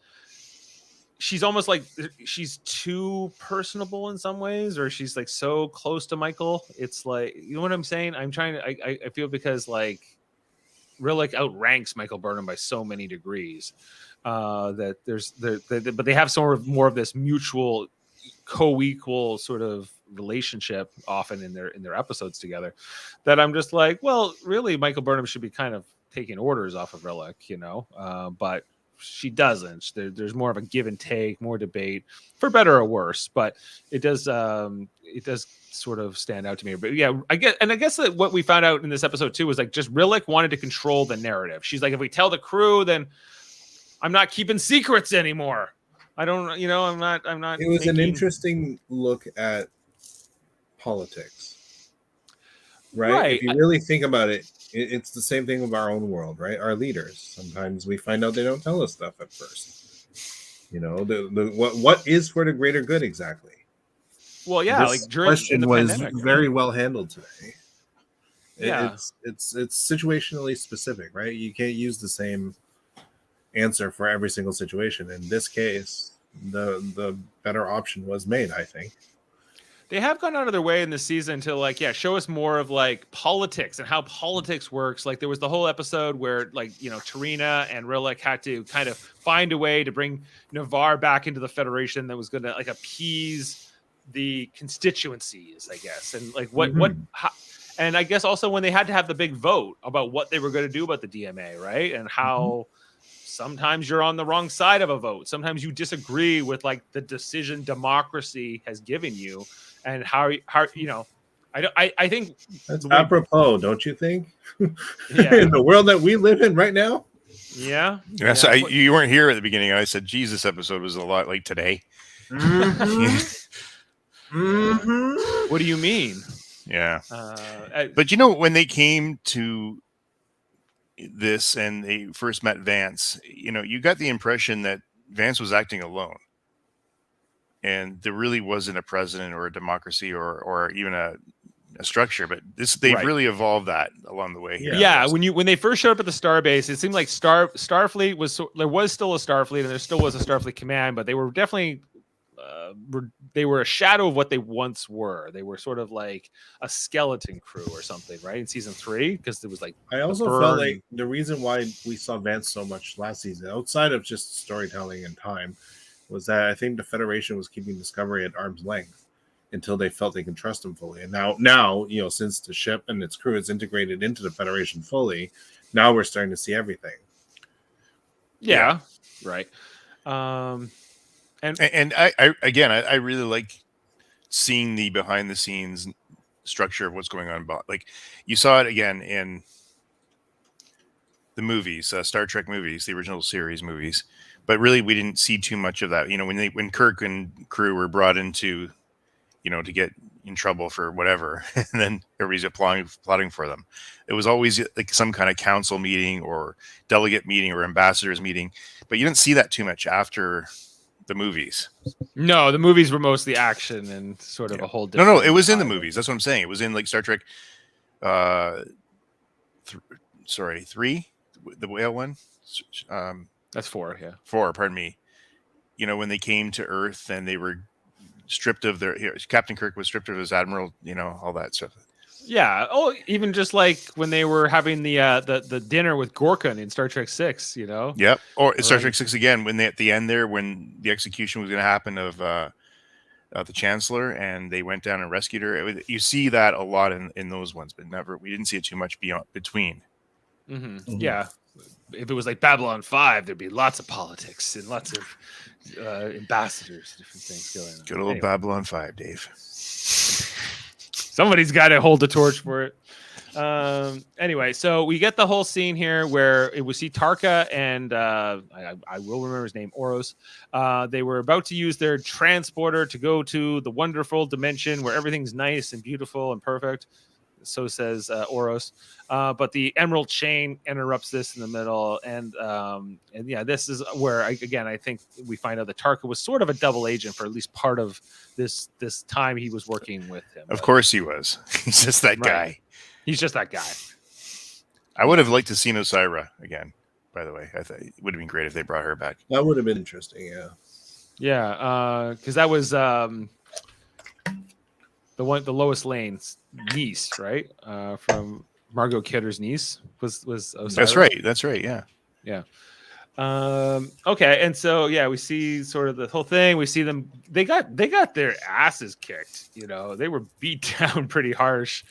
She's almost like she's too personable in some ways, or she's like so close to Michael. It's like, you know what I'm saying? I'm trying to, I feel because like Rillick outranks Michael Burnham by so many degrees that but they have more of this mutual co-equal sort of relationship often in their episodes together that I'm just like, well, really Michael Burnham should be kind of taking orders off of Rillick, but she doesn't. There's more of a give and take, more debate, for better or worse. But it does sort of stand out to me. But yeah, I guess that what we found out in this episode too was like just Rillick wanted to control the narrative. She's like, if we tell the crew, then I'm not keeping secrets anymore. I don't, I'm not. It was an interesting look at politics, right? If you really think about it. It's the same thing with our own world, right? Our leaders. Sometimes we find out they don't tell us stuff at first. What is for the greater good exactly? Well, yeah, this question was very well handled today. Yeah, it's situationally specific, right? You can't use the same answer for every single situation. In this case, the better option was made, I think. They have gone out of their way in this season to show us more of like politics and how politics works. Like there was the whole episode where Tarina and Rillick had to kind of find a way to bring Navarre back into the Federation that was going to appease the constituencies, I guess. And and I guess also when they had to have the big vote about what they were going to do about the DMA, right? And how sometimes you're on the wrong side of a vote. Sometimes you disagree with the decision democracy has given you. And how I think that's apropos, don't you think? Yeah. In the world that we live in right now. Yeah. So you weren't here at the beginning. I said, Jesus episode was a lot like today. What do you mean? Yeah. But when they came to this and they first met Vance, you got the impression that Vance was acting alone. and there really wasn't a president or a democracy or even a structure. But they've Right. really evolved that along the way here. Yeah, when they first showed up at the Starbase, it seemed like Starfleet there was still a Starfleet and there still was a Starfleet command, but they were definitely they were a shadow of what they once were. They were sort of like a skeleton crew or something, right? In season 3, because there was like I also felt like the reason why we saw Vance so much last season, outside of just storytelling and time, was that I think the Federation was keeping Discovery at arm's length until they felt they can trust him fully. And now, since the ship and its crew is integrated into the Federation fully, now we're starting to see everything. Yeah. Right. And I really like seeing the behind the scenes structure of what's going on. Like you saw it again in the movies, Star Trek movies, the original series movies, but really we didn't see too much of that. When Kirk and crew were brought into, to get in trouble for whatever, and then everybody's plotting for them. It was always like some kind of council meeting or delegate meeting or ambassadors meeting, but you didn't see that too much after the movies. No, the movies were mostly action and sort of a whole different. No, it was in the movies. That's what I'm saying. It was in like Star Trek 3, the whale one. That's 4, yeah. 4, pardon me. When they came to Earth and they were stripped of Captain Kirk was stripped of his admiral, all that stuff. Yeah. Oh, even just like when they were having the dinner with Gorkon in Star Trek 6, Yep. Or Star Trek 6 again, when they at the end there, when the execution was going to happen of the Chancellor, and they went down and rescued her. You see that a lot in those ones, but we didn't see it too much between. Mm-hmm. Mm-hmm. Yeah. If it was like Babylon 5, there'd be lots of politics and lots of ambassadors, different things going on. Good old Babylon 5, Dave. Somebody's got to hold the torch for it. Anyway, so we get the whole scene here where we see Tarka and I will remember his name, Oros. They were about to use their transporter to go to the wonderful dimension where everything's nice and beautiful and perfect. So says Oros. But the Emerald Chain interrupts this in the middle. And yeah, this is where, I think we find out that Tarka was sort of a double agent for at least part of this time he was working with him. Of course he was. He's just that guy. He's just that guy. I would have liked to see Osira again, by the way. I thought it would have been great if they brought her back. That would have been interesting, yeah. Yeah, because that was the Lois Lane's niece, right? From Margot Kidder's niece was Osira. That's right. Yeah. Okay, and so yeah, we see sort of the whole thing. We see them. They got their asses kicked. They were beat down pretty harsh.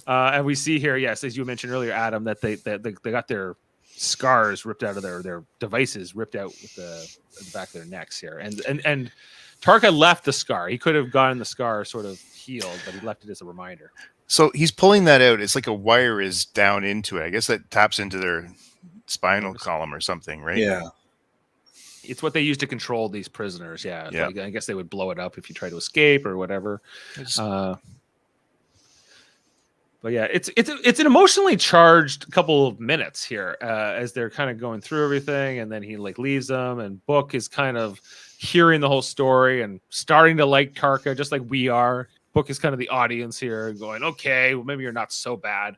And we see here, yes, as you mentioned earlier, Adam, that they got their scars ripped out of their devices ripped out with the back of their necks here, and Tarka left the scar. He could have gotten the scar sort of healed, but he left it as a reminder. So he's pulling that out. It's like a wire is down into it. I guess that taps into their spinal column or something, right? Yeah. It's what they use to control these prisoners. Yeah. Like, I guess they would blow it up if you try to escape or whatever. But yeah, it's an emotionally charged couple of minutes here as they're kind of going through everything, and then he like leaves them, and Book is kind of hearing the whole story and starting to like Tarka, just like we are. Book is kind of the audience here, going, okay, well, maybe you're not so bad,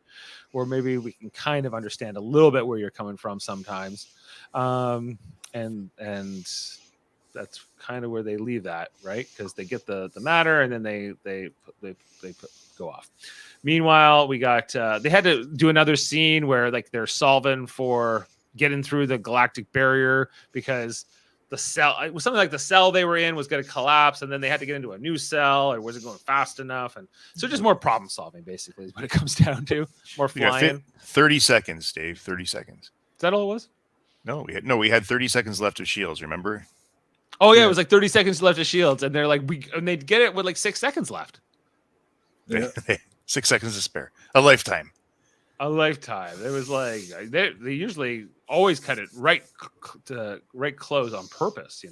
or maybe we can kind of understand a little bit where you're coming from sometimes, and that's kind of where they leave that, right? Because they get the matter, and then they go off. Meanwhile, we got they had to do another scene where like they're solving for getting through the galactic barrier because the cell, it was something like the cell they were in was going to collapse, and then they had to get into a new cell, or was it going fast enough? And so just more problem solving, basically, is what it comes down to. More flying. 30 seconds, Dave. 30 seconds. Is that all it was? No, we had 30 seconds left of shields. Remember? Oh yeah, it was like 30 seconds left of shields, and they're like, and they'd get it with like 6 seconds left. Yeah. 6 seconds to spare. A lifetime. A lifetime. It was like they usually always cut it right close on purpose,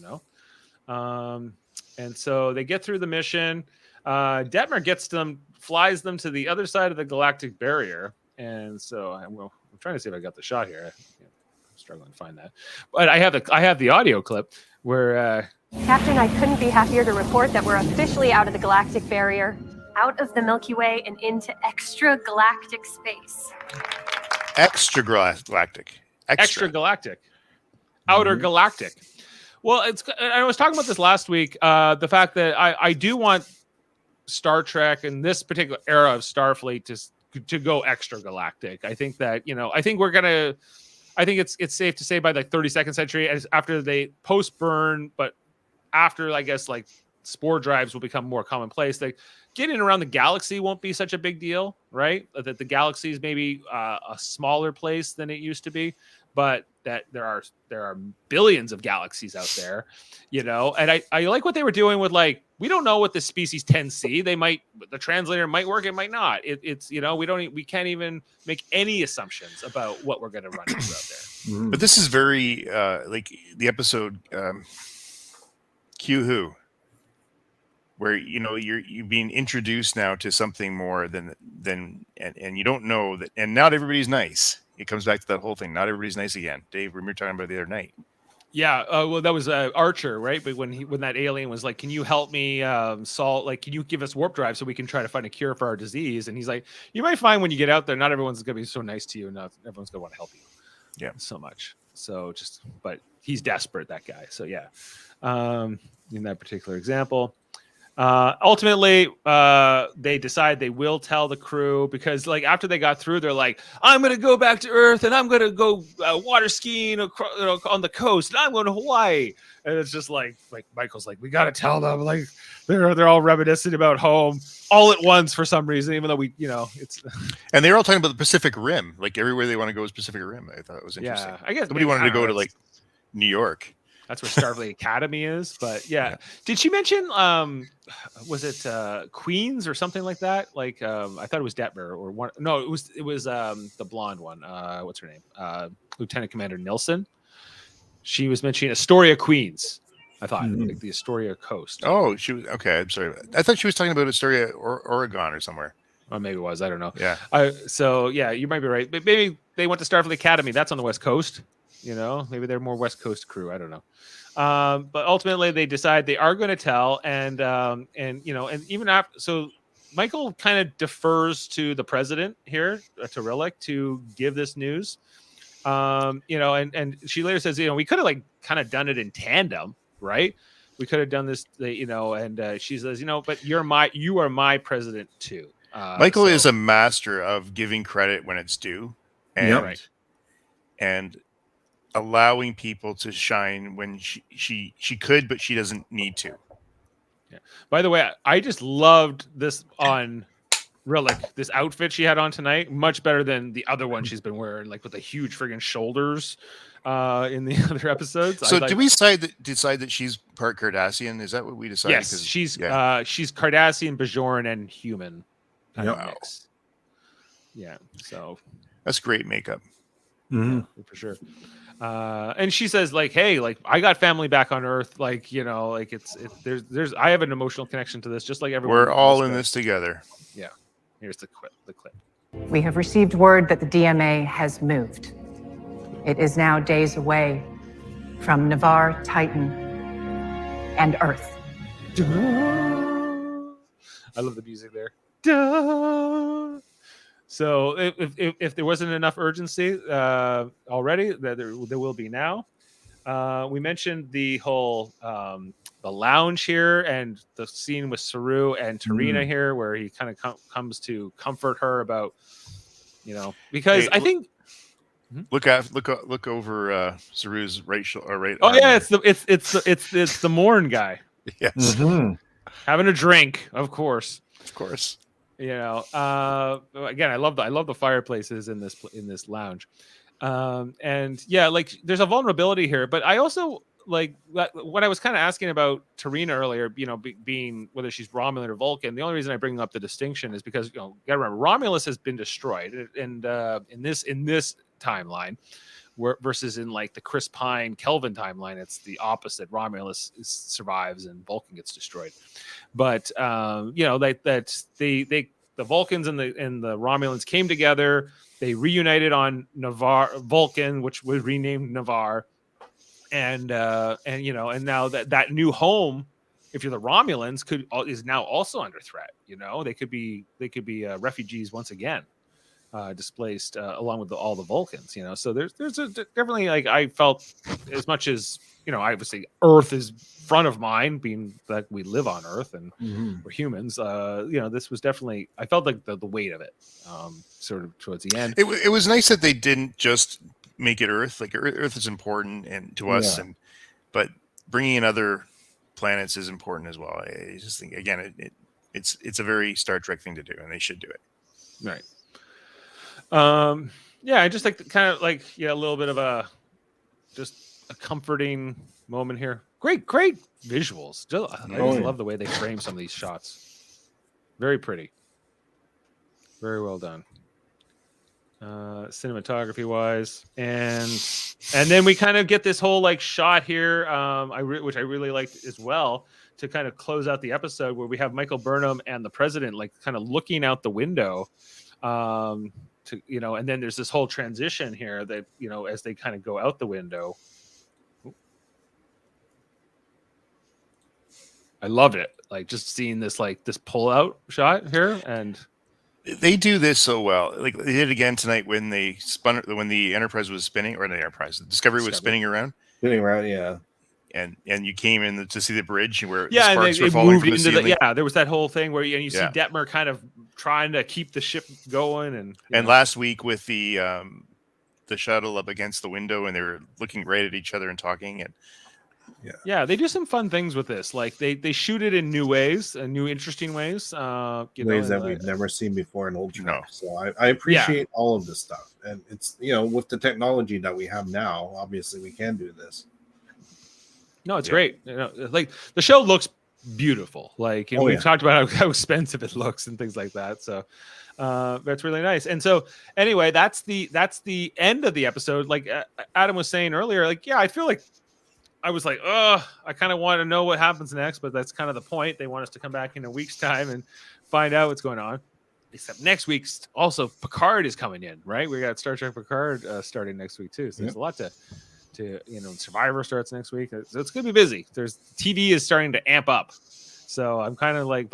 and so they get through the mission. Detmer flies them to the other side of the galactic barrier, and so I'm trying to see if I got the shot here. I'm struggling to find that, but I have the audio clip where Captain, I couldn't be happier to report that we're officially out of the Galactic Barrier, out of the Milky Way, and into extragalactic space. Extragalactic. Extragalactic. Outer galactic. Well, I was talking about this last week. The fact that I do want Star Trek and this particular era of Starfleet to go extragalactic. I think that, I think it's safe to say by the 32nd century, as after they post burn, but after, I guess, like spore drives will become more commonplace, like getting around the galaxy won't be such a big deal, right? That the galaxy is maybe a smaller place than it used to be, but that there are billions of galaxies out there, and I like what they were doing with, like, we don't know what the species 10C, the translator might work, it might not. It's we can't even make any assumptions about what we're going to run into out there. But this is very like the episode Q Who, where you're being introduced now to something more than and you don't know that, and not everybody's nice. It comes back to that whole thing. Not everybody's nice again. Dave, we were talking about the other night. Yeah, well, that was Archer, right? But when that alien was like, "Can you help me solve? Like, can you give us warp drive so we can try to find a cure for our disease?" And he's like, "You might find when you get out there, not everyone's going to be so nice to you, and not everyone's going to want to help you, so much. So but he's desperate, that guy. So yeah, in that particular example." Ultimately, they decide they will tell the crew, because, like, after they got through, they're like, "I'm going to go back to Earth and I'm going to go water skiing on the coast, and I'm going to Hawaii." And it's just like Michael's like, "We got to tell them." Like, they're all reminiscing about home all at once for some reason, even though it's. And they're all talking about the Pacific Rim. Like, everywhere they want to go is Pacific Rim. I thought it was interesting. Yeah, I guess nobody wanted to go to, like, New York. That's where Starfleet Academy is. But yeah. Did she mention, was it Queens or something like that? Like, I thought it was Detmer or one. No, it was the blonde one. What's her name? Lieutenant Commander Nilsson. She was mentioning Astoria, Queens. I thought, like the Astoria coast. Oh, she was okay. I'm sorry. I thought she was talking about Astoria or Oregon or somewhere. Or maybe it was. I don't know. Yeah. So yeah, you might be right. But maybe they went to Starfleet Academy. That's on the West Coast. Maybe they're more West Coast crew. I don't know. But ultimately, they decide they are going to tell, and even after, so Michael kind of defers to the president here, to Rillick, to give this news. And she later says, we could have, like, kind of done it in tandem, right? We could have done this, and she says, but you are my president too. Michael is a master of giving credit when it's due, and allowing people to shine when she could, but she doesn't need to. Yeah. By the way, I just loved this on Rillick. This outfit she had on tonight, much better than the other one she's been wearing, like with the huge friggin' shoulders in the other episodes. So do we decide that she's part Cardassian? Is that what we decided? Yes, she's Cardassian, Bajoran, and human kind of mix. Yeah, so that's great makeup. Yeah, for sure. And she says, like, "Hey, like, I got family back on Earth. Like, like there's I have an emotional connection to this, just like everyone. We're all in this together." Yeah. Here's the clip. We have received word that the DMA has moved. It is now days away from Navarre, Titan, and Earth. I love the music there. Duh. So if there wasn't enough urgency already, there will be now. We mentioned the whole the lounge here and the scene with Saru and Tarina here, where he kind of comes to comfort her about, because I think. Look over Saru's right shoulder. Right. Oh yeah, it's the Morn guy. Yes. Having a drink, of course. Of course. Again, I love the fireplaces in this lounge, and yeah, like, there's a vulnerability here. But I also like what I was kind of asking about Tarina earlier. Being whether she's Romulan or Vulcan. The only reason I bring up the distinction is because gotta remember, Romulus has been destroyed, and in this timeline, versus in, like, the Chris Pine Kelvin timeline, it's the opposite. Romulus survives and Vulcan gets destroyed. But the Vulcans and the Romulans came together. They reunited on Vulcan, which was renamed Navarre, and and now that new home, if you're the Romulans, is now also under threat. They could be refugees once again, displaced along with all the Vulcans. So there's definitely, like, I felt, as much as obviously Earth is front of mind, being that we live on Earth and we're humans. This was definitely, I felt like the weight of it, sort of towards the end. It was nice that they didn't just make it Earth. Like, Earth is important and to us, but bringing in other planets is important as well. I just think, again, it's a very Star Trek thing to do, and they should do it. Right. I just like kind of like a little bit of a comforting moment here. Great visuals. I just love the way they frame some of these shots. Very pretty. Very well done. Cinematography wise, and then we kind of get this whole like shot here, which I really liked as well, to kind of close out the episode, where we have Michael Burnham and the president like kind of looking out the window, and then there's this whole transition here that as they kind of go out the window. I loved it, like just seeing this pull out shot here, and they do this so well. Like, they did it again tonight when they when the Enterprise was spinning, or the Enterprise, the Discovery was spinning around, yeah. And you came in to see the bridge where the sparks were falling moved from the into ceiling. there was that whole thing where you see Detmer kind of trying to keep the ship going, and last week with the shuttle up against the window, and they were looking right at each other and talking, and they do some fun things with this. Like they shoot it in new ways, new interesting ways, ways that we've never seen before in old Trek. So I appreciate all of this stuff, and it's with the technology that we have now, obviously we can do this. No, it's great. Like, the show looks beautiful. Like, we've talked about how expensive it looks and things like that. So that's really nice. And so anyway, that's the end of the episode. Like Adam was saying earlier, like, I feel like I was like, I kind of want to know what happens next, but that's kind of the point. They want us to come back in a week's time and find out what's going on. Except next week's also Picard is coming in, right? We got Star Trek Picard starting next week too. So there's a lot to Survivor starts next week. So it's gonna be busy. TV is starting to amp up. So I'm kind of like,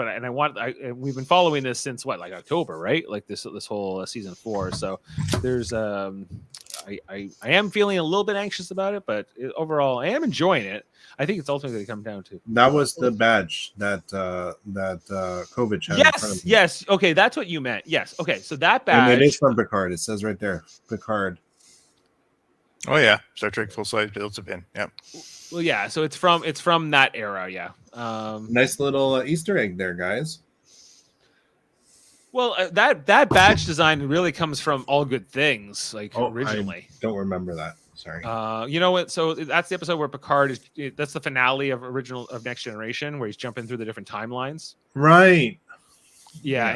we've been following this since like October, right? Like this whole season 4. So there's I am feeling a little bit anxious about it, but overall I am enjoying it. I think it's ultimately going to come down to that was the badge that Kovic had. Yes, in front of me. yes. Okay, that's what you meant. Yes. Okay, so that badge. And it is from Picard. It says right there, Picard. Oh yeah, Star Trek full size built a pin. Yeah. Well, yeah. So it's from that era. Yeah. Nice little Easter egg there, guys. Well, that badge design really comes from All Good Things, originally. I don't remember that. Sorry. You know what? So that's the episode where Picard that's the finale of Next Generation, where he's jumping through the different timelines. Right. Yeah.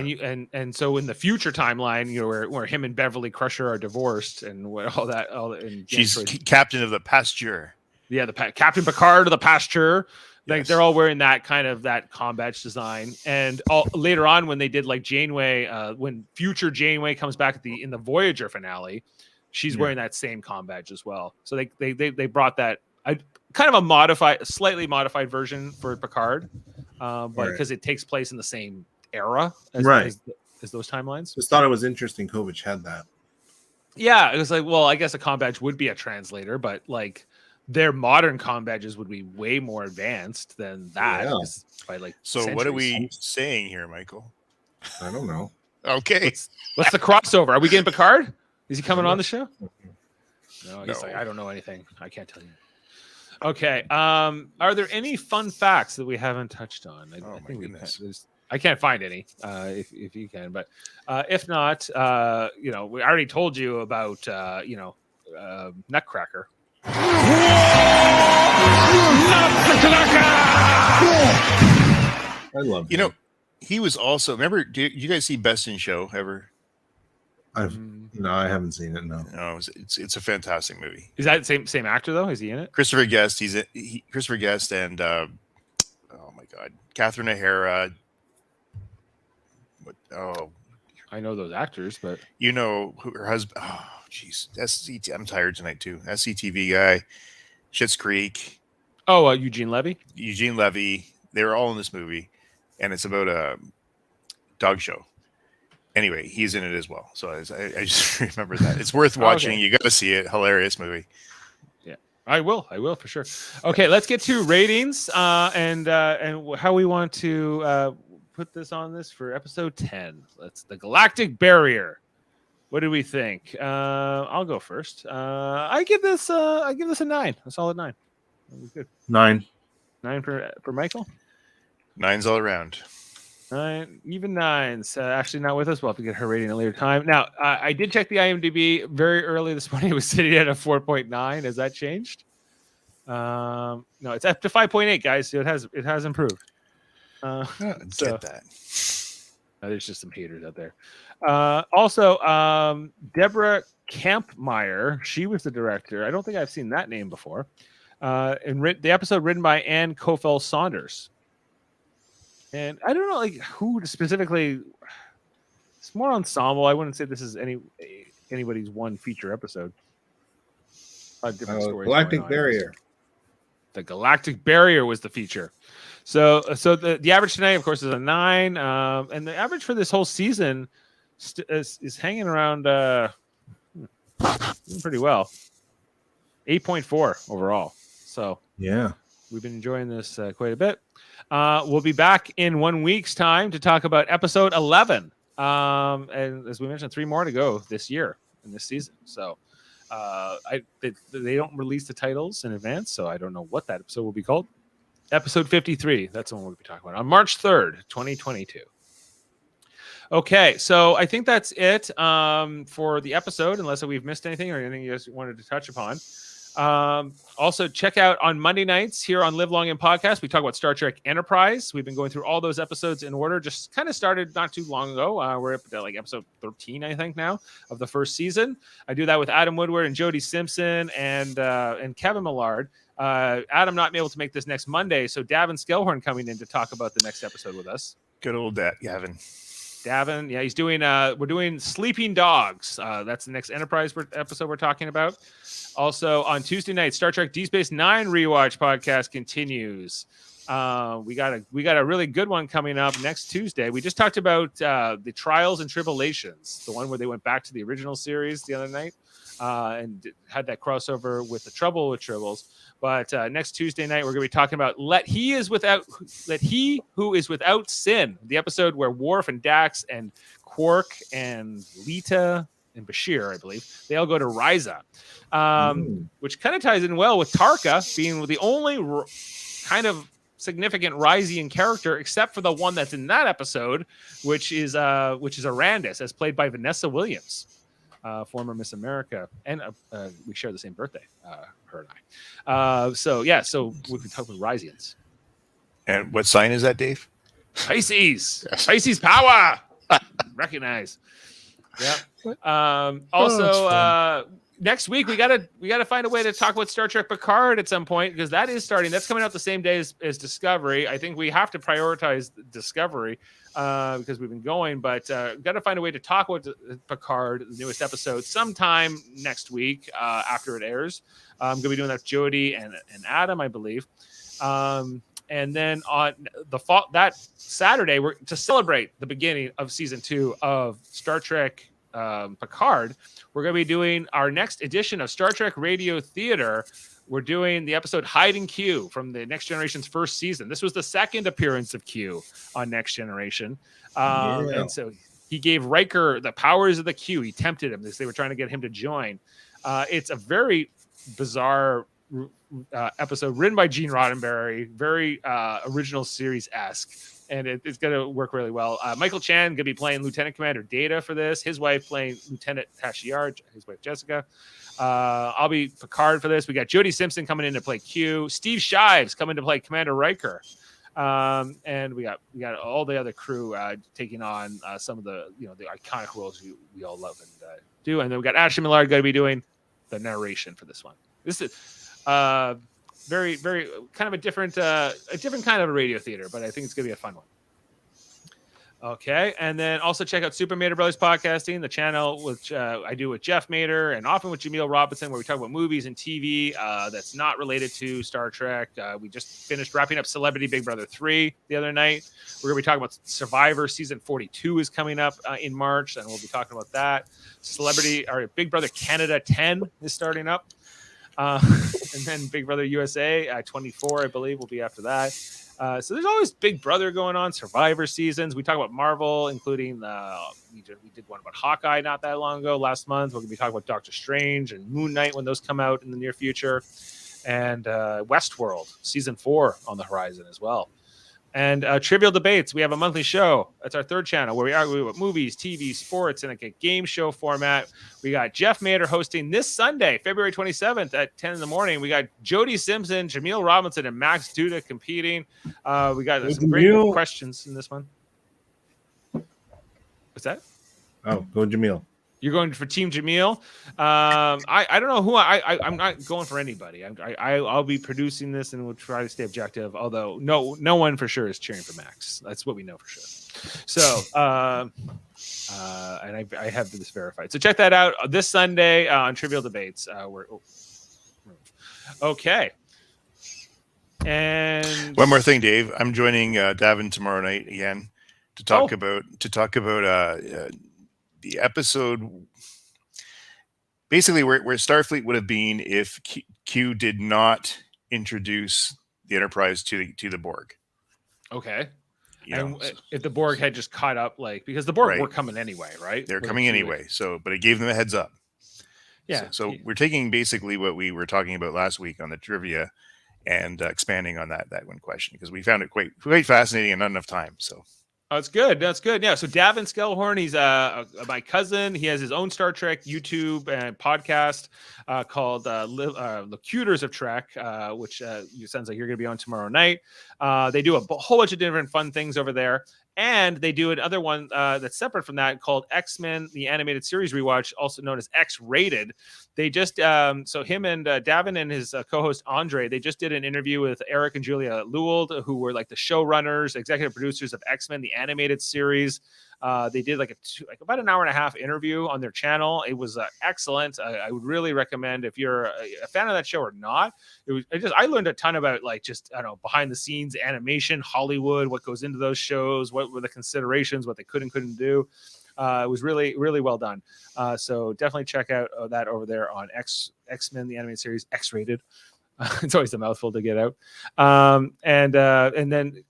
And so in the future timeline, where him and Beverly Crusher are divorced, and she's captain of the Pasture. Yeah, the Captain Picard of the Pasture. Like, they're all wearing that kind of that com badge design, and later on when they did like Janeway, when future Janeway comes back in the Voyager finale, she's wearing that same com badge as well. So they brought that kind of a slightly modified version for Picard, but because it takes place in the same era as those timelines. Just thought it was interesting. Kovic had that. Yeah, it was like, well, I guess a com badge would be a translator, but like, their modern com badges would be way more advanced than that. Yeah. By like so centuries. What are we saying here, Michael? I don't know. Okay. What's the crossover? Are we getting Picard? Is he coming on the show? No, he's like, I don't know anything. I can't tell you. Okay. Are there any fun facts that we haven't touched on? I think I can't find any. If you can, but if not, we already told you about Nutcracker. I love him. He was also, remember, did you guys see Best in Show ever? No, I haven't seen it. No, it's a fantastic movie. Is that same actor though? Is he in it? Christopher Guest. Christopher Guest and oh my God, Catherine O'Hara. I know those actors, but who her husband. Oh, jeez, I'm tired tonight too. SCTV guy. Schitt's Creek, Eugene Levy. Eugene Levy. They were all in this movie, and it's about a dog show. Anyway, he's in it as well. So I just remember that. It's worth watching. Okay. You got to see it. Hilarious movie. Yeah, I will for sure. Okay, let's get to ratings and how we want to put this on this for episode 10. That's the Galactic Barrier. What do we think? I'll go first. I give this a 9, a solid 9. Good. 9. 9 for Michael. 9s all around. 9, even 9s. Actually, not with us. We'll have to get her rating at a later time. Now, I did check the IMDb very early this morning. It was sitting at a 4.9. Has that changed? No, it's up to 5.8, guys. So it has improved. Get that. There's just some haters out there. Also, Deborah Kampmeyer. She was the director. I don't think I've seen that name before. And the episode written by Ann Kofel Saunders. And I don't know, like, who specifically. It's more ensemble. I wouldn't say this is anybody's one feature episode. Different stories. Galactic Barrier. The Galactic Barrier was the feature. So the average tonight, of course, is a 9. And the average for this whole season is hanging around pretty well. 8.4 overall. So yeah, we've been enjoying this quite a bit. We'll be back in 1 week's time to talk about episode 11. And as we mentioned, 3 more to go this year in this season. So they don't release the titles in advance, so I don't know what that episode will be called. Episode 53. That's the one we'll be talking about on March 3rd, 2022. Okay, so I think that's it for the episode, unless we've missed anything or anything you guys wanted to touch upon. Also, check out on Monday nights here on Live Long and Podcast. We talk about Star Trek Enterprise. We've been going through all those episodes in order. Just kind of started not too long ago. We're up to like episode 13, I think, now of the first season. I do that with Adam Woodward and Jody Simpson and Kevin Millard. Adam not able to make this next Monday, so Davin Skellhorn coming in to talk about the next episode with us. Good old Gavin. Davin, yeah, he's doing. We're doing Sleeping Dogs. That's the next Enterprise episode we're talking about. Also on Tuesday night, Star Trek Deep Space Nine rewatch podcast continues. We got a really good one coming up next Tuesday. We just talked about the Trials and Tribulations, the one where they went back to the original series the other night and had that crossover with the Trouble with Tribbles. But next Tuesday night, we're going to be talking about Let He Who Is Without Sin, the episode where Worf and Dax and Quark and Lita and Bashir, I believe, they all go to Risa, which kind of ties in well with Tarka being the only kind of significant Risian character, except for the one that's in that episode, which is Arandis, as played by Vanessa Williams. Former Miss America, and we share the same birthday, her and I. So we can talk with Risians. And what sign is that, Dave? Pisces. Pisces power. Recognize. Yeah. Also, next week we gotta find a way to talk about Star Trek Picard at some point, because that is starting. That's coming out the same day as Discovery. I think we have to prioritize Discovery because we've been going, but got to find a way to talk about Picard, the newest episode, sometime next week after it airs. I'm gonna be doing that with Jody and Adam, I believe. And then on that Saturday, we're to celebrate the beginning of season 2 of Star Trek Picard. We're going to be doing our next edition of Star Trek Radio Theater. We're doing the episode Hide and Q from the Next Generation's first season. This was the second appearance of Q on Next Generation. And so he gave Riker the powers of the Q. He tempted him. They were trying to get him to join. It's a very bizarre episode written by Gene Roddenberry, very original series-esque. And it's going to work really well. Michael Chan going to be playing Lieutenant Commander Data for this. His wife playing Lieutenant Tashiar, his wife Jessica. I'll be Picard for this. We got Jody Simpson coming in to play Q. Steve Shives coming to play Commander Riker. And we got all the other crew taking on some of the the iconic roles we all love and do. And then we got Ashley Millard going to be doing the narration for this one. This is very, very kind of a different kind of a radio theater, but I think it's going to be a fun one. Okay, and then also check out Super Mater Brothers Podcasting, the channel which I do with Jeff Mater and often with Jaemeel Robinson, where we talk about movies and TV that's not related to Star Trek. We just finished wrapping up Celebrity Big Brother 3 the other night. We're going to be talking about Survivor Season 42 is coming up in March, and we'll be talking about that. Big Brother Canada 10 is starting up. And then Big Brother USA 24, I believe, will be after that. So there's always Big Brother going on, Survivor seasons. We talk about Marvel, including we did one about Hawkeye not that long ago, last month. We're going to be talking about Doctor Strange and Moon Knight when those come out in the near future. And Westworld, Season 4 on the horizon as well. And Trivial Debates, we have a monthly show. That's our third channel where we argue about movies, TV, sports, in a game show format. We got Jeff Mater hosting this Sunday, February 27th at 10 in the morning. We got Jody Simpson, Jaemeel Robinson, and Max Duda competing. We got some great questions in this one. What's that? Oh, go Jaemeel. You're going for Team Jaemeel. I don't know who I'm not going for anybody. I'll be producing this and we'll try to stay objective. Although no one for sure is cheering for Max. That's what we know for sure. So and I have this verified. So check that out this Sunday on Trivial Debates. Okay. And one more thing, Dave. I'm joining Davin tomorrow night again to talk about the episode, basically where Starfleet would have been if Q did not introduce the Enterprise to the Borg. Okay. If the Borg had just caught up, because the Borg were coming anyway, right? They're coming anyway. But it gave them a heads up. Yeah. So we're taking basically what we were talking about last week on the trivia and expanding on that one question because we found it quite fascinating and not enough time. So. Oh, that's good. That's good. Yeah. So Davin Skellhorn, he's my cousin. He has his own Star Trek YouTube and podcast called Locutors of Trek, which sounds like you're going to be on tomorrow night. They do a whole bunch of different fun things over there. And they do another one that's separate from that called X-Men, the animated series rewatch, also known as X-Rated. They just, so him and Davin and his co-host Andre, they just did an interview with Eric and Julia Lewald, who were like the showrunners, executive producers of X-Men, the animated series. They did about an hour and a half interview on their channel. It was excellent. I would really recommend if you're a fan of that show or not. I learned a ton about behind the scenes animation, Hollywood, what goes into those shows, what were the considerations, what they could and couldn't do. It was really, really well done. So definitely check out that over there on X-Men, the animated series, X-Rated. It's always a mouthful to get out. And then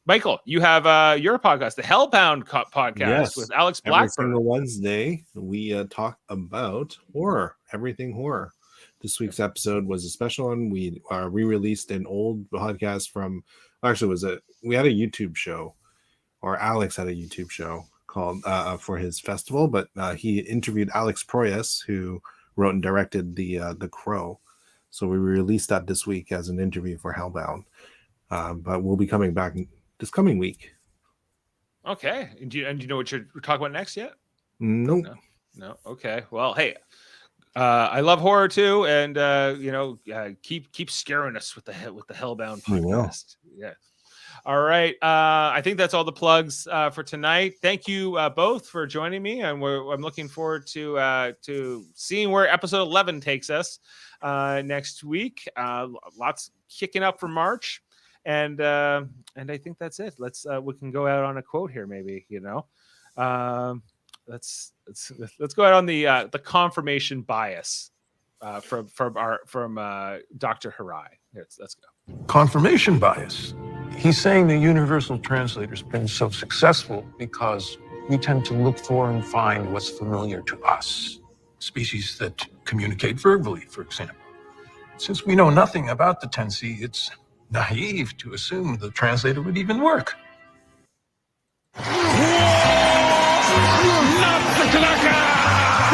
Michael, you have your podcast, the Hellbound podcast with Alex Blackburn. Every single Wednesday, we talk about horror, everything horror. This week's episode was a special one. We re-released an old podcast from, we had a YouTube show, or Alex had a YouTube show called for his festival, but he interviewed Alex Proyas, who wrote and directed The Crow. So we released that this week as an interview for Hellbound. But we'll be coming back this coming week. Okay. And do you know what you're talking about next yet? Nope. No. Okay. Well, hey, I love horror too, and keep scaring us with the Hellbound podcast. Yeah. All right. I think that's all the plugs for tonight. Thank you both for joining me, and I'm looking forward to seeing where episode 11 takes us next week. Lots kicking up for March. And I think that's it. We can go out on a quote here, maybe. Let's go out on the confirmation bias from Dr. Harai. Let's go. Confirmation bias. He's saying the universal translator's been so successful because we tend to look for and find what's familiar to us. Species that communicate verbally, for example. Since we know nothing about the Tensi, it's naive to assume the translator would even work. Not the Tanaka!